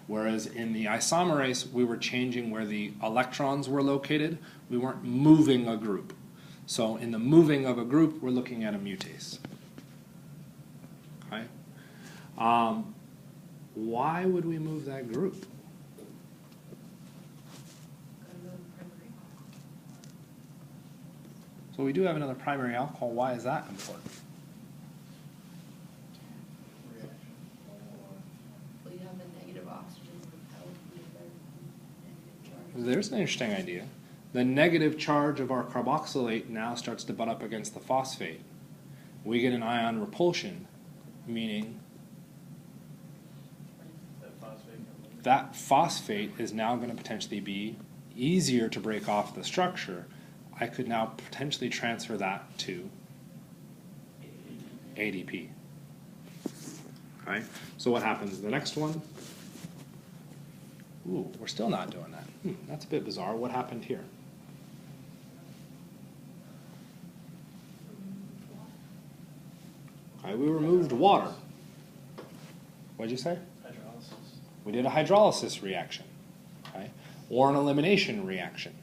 Whereas in the isomerase, we were changing where the electrons were located. We weren't moving a group. So in the moving of a group, we're looking at a mutase. Okay? Why would we move that group? So we do have another primary alcohol. Why is that important? Well, you have the negative oxygen repelled with their negative charge. There's an interesting idea. The negative charge of our carboxylate now starts to butt up against the phosphate. We get an ion repulsion, meaning that phosphate is now going to potentially be easier to break off the structure. I could now potentially transfer that to ADP. Okay, so what happens in the next one? Ooh, we're still not doing that. That's a bit bizarre. What happened here? Okay, we removed water. What did you say? Hydrolysis. We did a hydrolysis reaction, okay? Or an elimination reaction.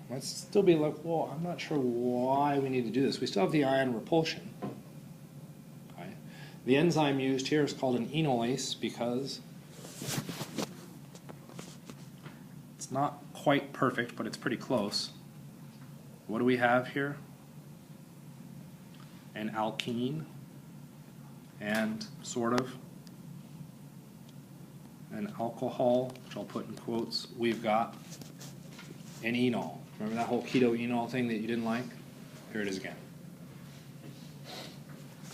Let's still be like, well, I'm not sure why we need to do this. We still have the ion repulsion. Okay? The enzyme used here is called an enolase because It's not quite perfect, but it's pretty close. What do we have here? An alkene and sort of an alcohol, which I'll put in quotes. We've got an enol. Remember that whole keto enol thing that you didn't like? Here it is again.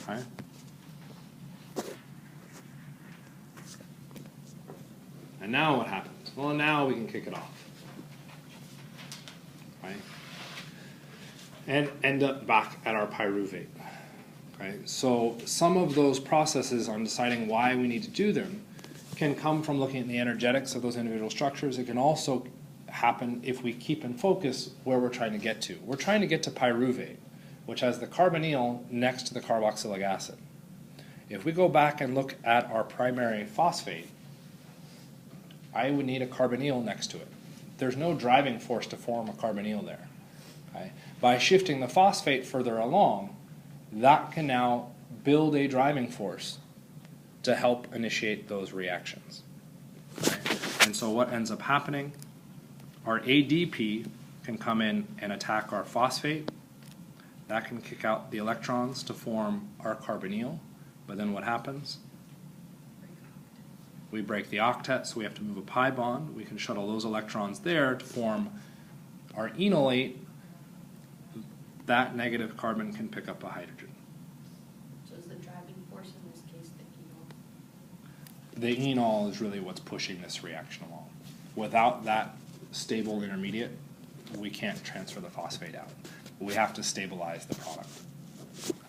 Okay. And now what happens? Well, now we can kick it off. Right? And end up back at our pyruvate. Okay? So some of those processes on deciding why we need to do them can come from looking at the energetics of those individual structures. It can also happen if we keep in focus where we're trying to get to. We're trying to get to pyruvate, which has the carbonyl next to the carboxylic acid. If we go back and look at our primary phosphate, I would need a carbonyl next to it. There's no driving force to form a carbonyl there. Okay? By shifting the phosphate further along, that can now build a driving force to help initiate those reactions. Okay? And so what ends up happening, our ADP can come in and attack our phosphate. That can kick out the electrons to form our carbonyl. But then what happens? We break the octet, so we have to move a pi bond. We can shuttle those electrons there to form our enolate. That negative carbon can pick up a hydrogen. So is the driving force in this case the enol? The enol is really what's pushing this reaction along. Without that stable intermediate, we can't transfer the phosphate out. We have to stabilize the product.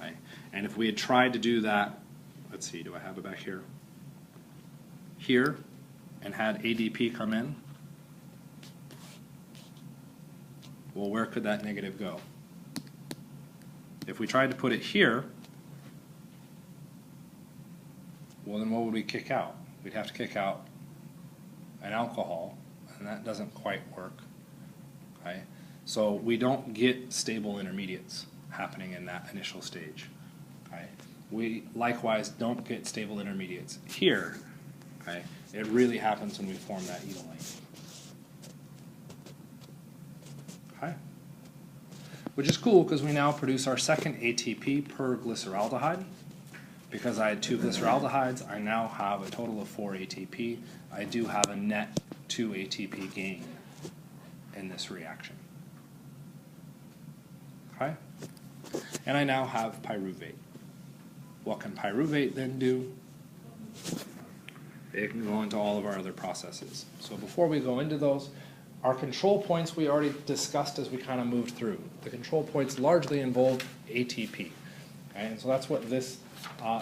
Okay? And if we had tried to do that, let's see, do I have it back here? Here, and had ADP come in, well, where could that negative go? If we tried to put it here, well, then what would we kick out? We'd have to kick out an alcohol, and that doesn't quite work. Okay? So we don't get stable intermediates happening in that initial stage. Okay? We likewise don't get stable intermediates here. Okay? It really happens when we form that enolate. Okay? Which is cool because we now produce our second ATP per glyceraldehyde. Because I had 2 glyceraldehydes, I now have a total of 4 ATP. I do have a net 2 ATP gain in this reaction. Okay? And I now have pyruvate. What can pyruvate then do? It can go into all of our other processes. So before we go into those, our control points we already discussed as we kind of moved through. The control points largely involve ATP. Okay? And so that's what this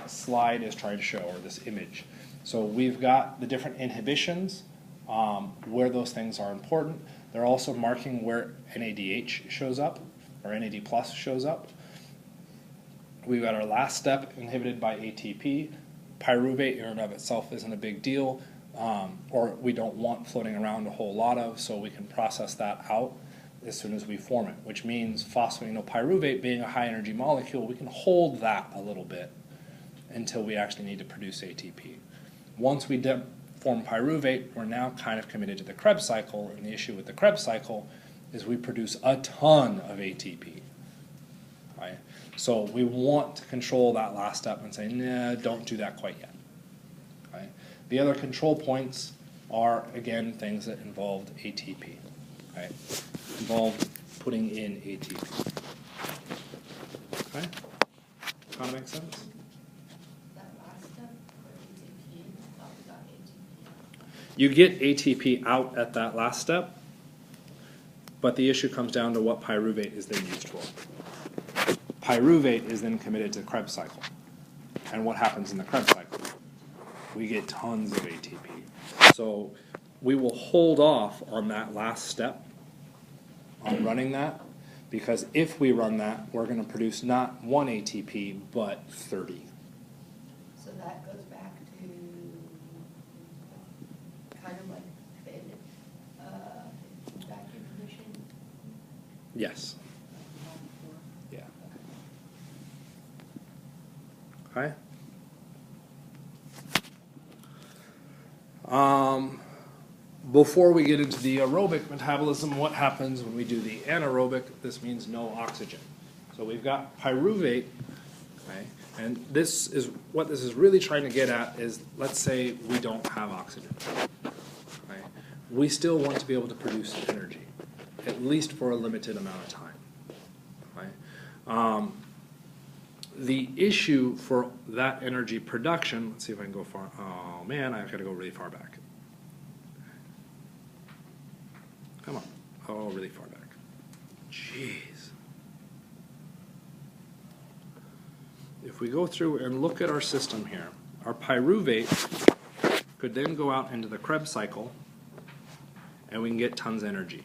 slide is trying to show, or this image. So we've got the different inhibitions, where those things are important. They're also marking where NADH shows up, or NAD plus shows up. We've got our last step inhibited by ATP. Pyruvate in and of itself isn't a big deal, or we don't want floating around a whole lot of, so we can process that out as soon as we form it, which means pyruvate being a high energy molecule, we can hold that a little bit until we actually need to produce ATP. Once we form pyruvate, we're now kind of committed to the Krebs cycle, and the issue with the Krebs cycle is we produce a ton of ATP. Right? So we want to control that last step and say, nah, don't do that quite yet. Right? The other control points are, again, things that involved ATP. Right? Involved putting in ATP. Okay? Kind of make sense? That last step for ATP, I thought we got ATP. You get ATP out at that last step, but the issue comes down to what pyruvate is then used for. Pyruvate is then committed to the Krebs cycle. And what happens in the Krebs cycle? We get tons of ATP. So we will hold off on that last step, on running that, because if we run that, we're going to produce not 1 ATP, but 30. So that goes back to kind of like fed vacuum condition? Yes. Yeah. Okay. before we get into the aerobic metabolism, what happens when we do the anaerobic? This means no oxygen. So we've got pyruvate, okay, and this is what this is really trying to get at is, let's say we don't have oxygen. Okay? We still want to be able to produce energy, at least for a limited amount of time. Okay? The issue for that energy production, let's see if I can go far, oh man, I've got to go really far back. Come on, oh, really far back. Jeez. If we go through and look at our system here, our pyruvate could then go out into the Krebs cycle and we can get tons of energy,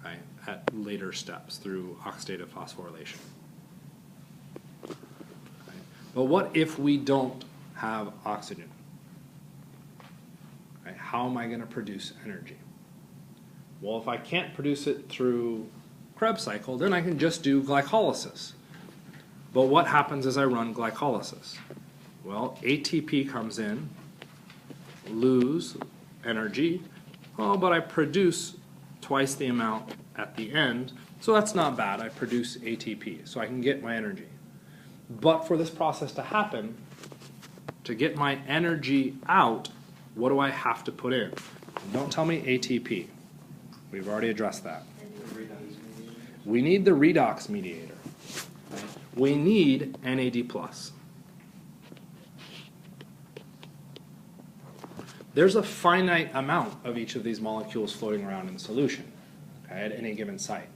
okay, at later steps through oxidative phosphorylation. Okay. But what if we don't have oxygen? Okay, how am I going to produce energy? Well, if I can't produce it through Krebs cycle, then I can just do glycolysis. But what happens as I run glycolysis? Well, ATP comes in, lose energy, oh, but I produce twice the amount at the end, so that's not bad. I produce ATP, so I can get my energy. But for this process to happen, to get my energy out, what do I have to put in? Don't tell me ATP. We've already addressed that. We need the redox mediator. We need NAD+. There's a finite amount of each of these molecules floating around in solution, okay, at any given site.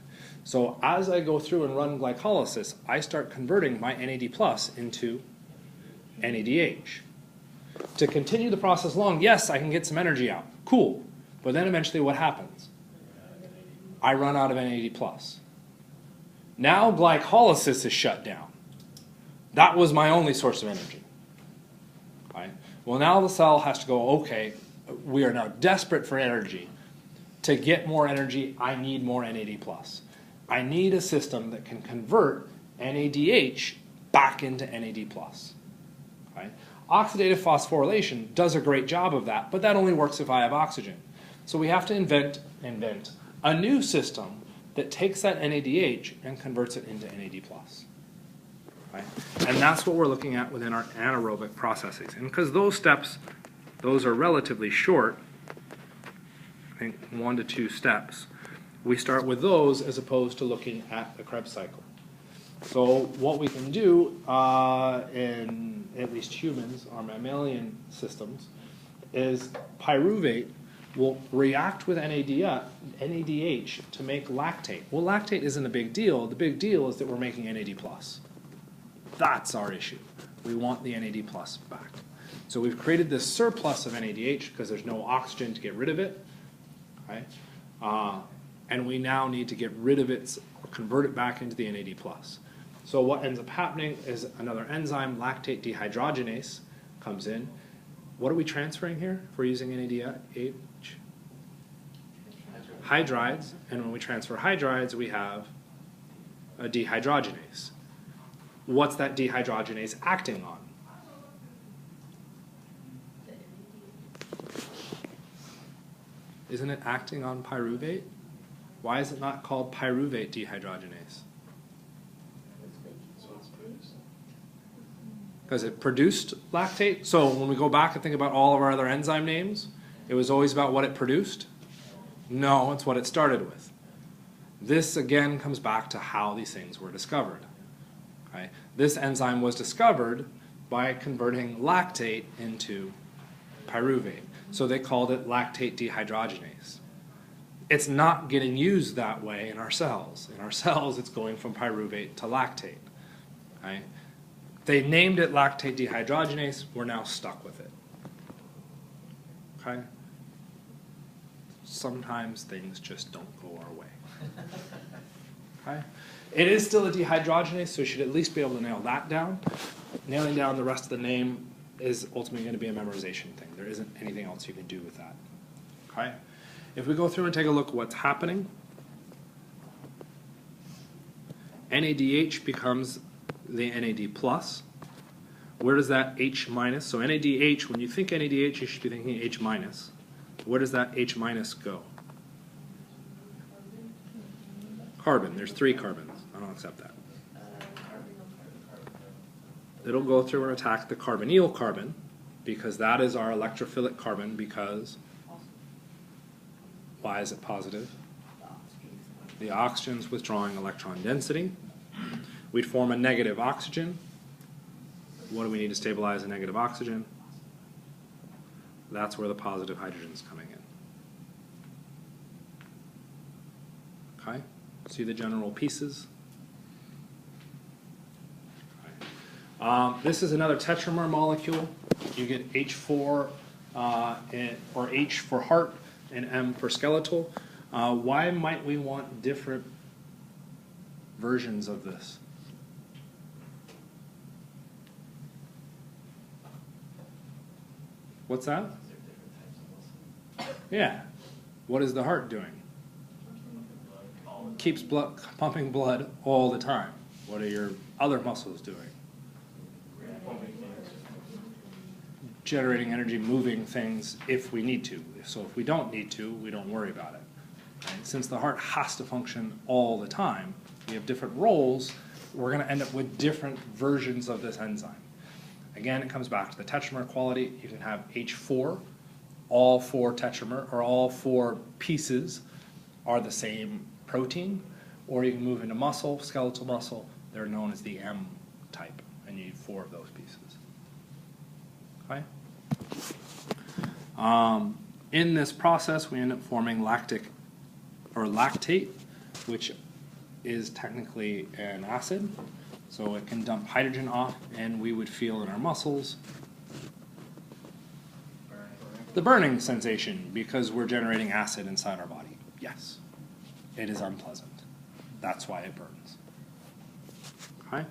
So as I go through and run glycolysis, I start converting my NAD+ into NADH. To continue the process along, yes, I can get some energy out. Cool. But then eventually what happens? I run out of NAD+. Now glycolysis is shut down. That was my only source of energy. Right? Well, now the cell has to go, okay, we are now desperate for energy. To get more energy, I need more NAD+. I need a system that can convert NADH back into NAD+. Right? Oxidative phosphorylation does a great job of that, but that only works if I have oxygen. So we have to invent a new system that takes that NADH and converts it into NAD+. Right? And that's what we're looking at within our anaerobic processes. And because those steps, those are relatively short, I think 1 to 2 steps, we start with those as opposed to looking at the Krebs cycle. So what we can do in at least humans, our mammalian systems, is pyruvate will react with NADH to make lactate. Well, lactate isn't a big deal. The big deal is that we're making NAD+. That's our issue. We want the NAD+ back. So we've created this surplus of NADH because there's no oxygen to get rid of it. Right? And we now need to get rid of it, convert it back into the NAD+. So what ends up happening is another enzyme, lactate dehydrogenase, comes in. What are we transferring here if we're using NADH? Hydrides. And when we transfer hydrides, we have a dehydrogenase. What's that dehydrogenase acting on? Isn't it acting on pyruvate? Why is it not called pyruvate dehydrogenase? Because it produced lactate. So when we go back and think about all of our other enzyme names, it was always about what it produced? No, it's what it started with. This again comes back to how these things were discovered. Okay? This enzyme was discovered by converting lactate into pyruvate. So they called it lactate dehydrogenase. It's not getting used that way in our cells. In our cells, it's going from pyruvate to lactate. Okay? They named it lactate dehydrogenase. We're now stuck with it. Okay? Sometimes things just don't go our way. Okay? It is still a dehydrogenase, so you should at least be able to nail that down. Nailing down the rest of the name is ultimately going to be a memorization thing. There isn't anything else you can do with that. Okay? If we go through and take a look at what's happening, NADH becomes the NAD+. Where does that H minus? So NADH, when you think NADH, you should be thinking H minus. Where does that H minus go? Carbon. There's 3 carbons. I don't accept that. It'll go through and attack the carbonyl carbon because that is our electrophilic carbon because why is it positive? The oxygen's withdrawing electron density. We'd form a negative oxygen. What do we need to stabilize a negative oxygen? That's where the positive hydrogen's coming in. Okay? See the general pieces? This is another tetramer molecule. You get H4 or H for heart and M for skeletal. Why might we want different versions of this? What's that? Yeah. What is the heart doing? Keeps pumping blood all the time. What are your other muscles doing? Generating energy, moving things if we need to. So if we don't need to, we don't worry about it. Right? Since the heart has to function all the time, we have different roles, we're going to end up with different versions of this enzyme. Again, it comes back to the tetramer quality. You can have H4, all 4 tetramer, or all 4 pieces are the same protein, or you can move into muscle, skeletal muscle. They're known as the M type, and you need 4 of those pieces. Okay? In this process, we end up forming lactate, which is technically an acid. So it can dump hydrogen off, and we would feel in our muscles the burning sensation because we're generating acid inside our body. Yes, it is unpleasant. That's why it burns. Okay?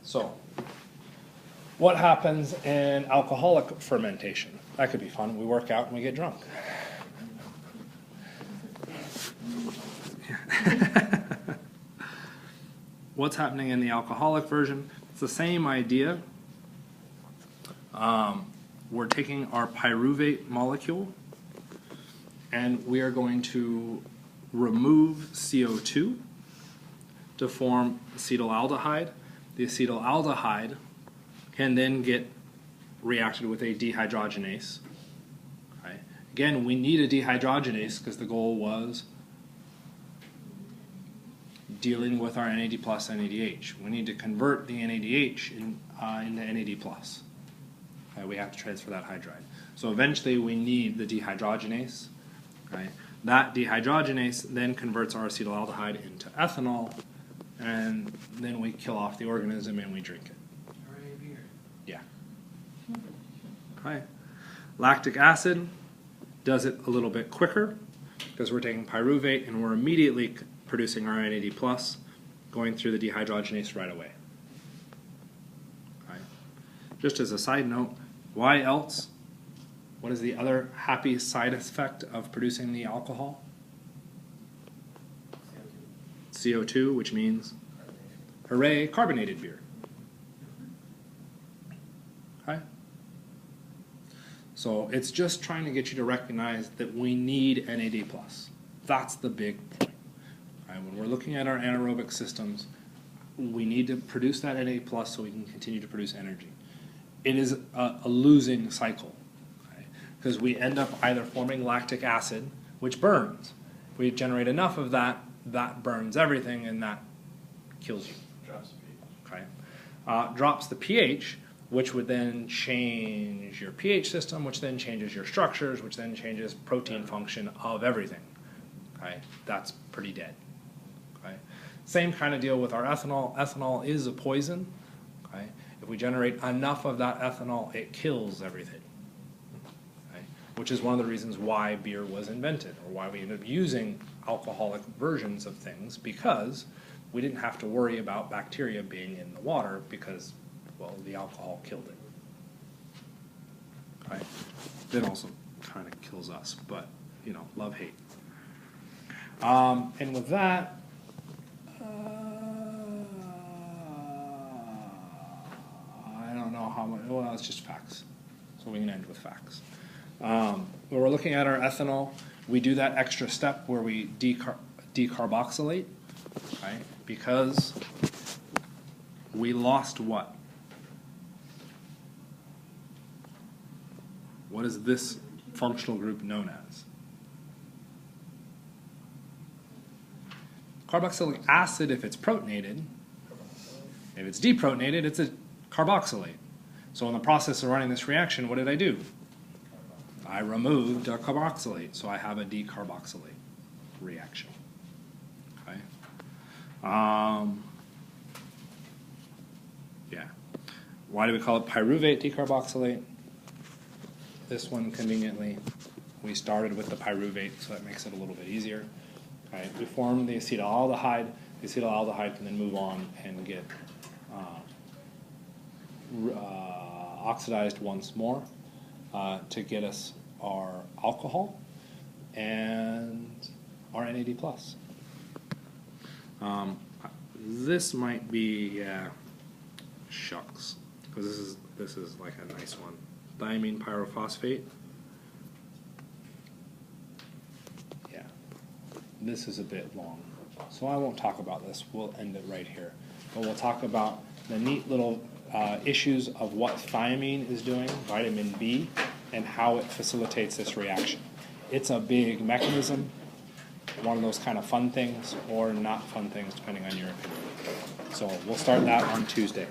So, what happens in alcoholic fermentation? That could be fun. We work out and we get drunk. What's happening in the alcoholic version? It's the same idea. We're taking our pyruvate molecule and we are going to remove CO2 to form acetaldehyde. The acetaldehyde can then get reacted with a dehydrogenase. Okay. Again, we need a dehydrogenase because the goal was dealing with our NAD plus NADH. We need to convert the NADH into NAD plus. Okay, we have to transfer that hydride. So eventually we need the dehydrogenase. Okay. That dehydrogenase then converts our acetaldehyde into ethanol, and then we kill off the organism and we drink it. Hooray, beer. Yeah. Okay. Lactic acid does it a little bit quicker because we're taking pyruvate and we're immediately producing our NAD plus, going through the dehydrogenase right away. Okay. Just as a side note, why else? What is the other happy side effect of producing the alcohol? CO2, which means, hooray, carbonated beer. Okay? So it's just trying to get you to recognize that we need NAD+. That's the big point. Right? When we're looking at our anaerobic systems, we need to produce that NAD+ so we can continue to produce energy. It is a losing cycle. Because we end up either forming lactic acid, which burns. If we generate enough of that, that burns everything and that kills you. Drops the pH. Okay. Drops the pH, which would then change your pH system, which then changes your structures, which then changes protein function of everything. Okay. That's pretty dead. Okay. Same kind of deal with our ethanol. Ethanol is a poison. Okay. If we generate enough of that ethanol, it kills everything. Which is one of the reasons why beer was invented, or why we ended up using alcoholic versions of things, because we didn't have to worry about bacteria being in the water because, well, the alcohol killed it. Right? It also kind of kills us, but, you know, love, hate. And with that, I don't know how much, well, it's just facts. So we can end with facts. When we're looking at our ethanol, we do that extra step where we decarboxylate, right? Because we lost what? What is this functional group known as? Carboxylic acid, if it's protonated. If it's deprotonated, it's a carboxylate. So in the process of running this reaction, what did I do? I removed a carboxylate, so I have a decarboxylate reaction. Okay. Yeah. Why do we call it pyruvate decarboxylate? This one, conveniently, we started with the pyruvate, so that makes it a little bit easier. Okay. We form the acetaldehyde. The acetaldehyde can then move on and get oxidized once more to get us our alcohol and our NAD+. This might be, shucks, because this is like a nice one. Diamine pyrophosphate. Yeah, this is a bit long, so I won't talk about this. We'll end it right here. But we'll talk about the neat little issues of what thiamine is doing, vitamin B, and how it facilitates this reaction. It's a big mechanism, one of those kind of fun things or not fun things, depending on your opinion. So we'll start that on Tuesday.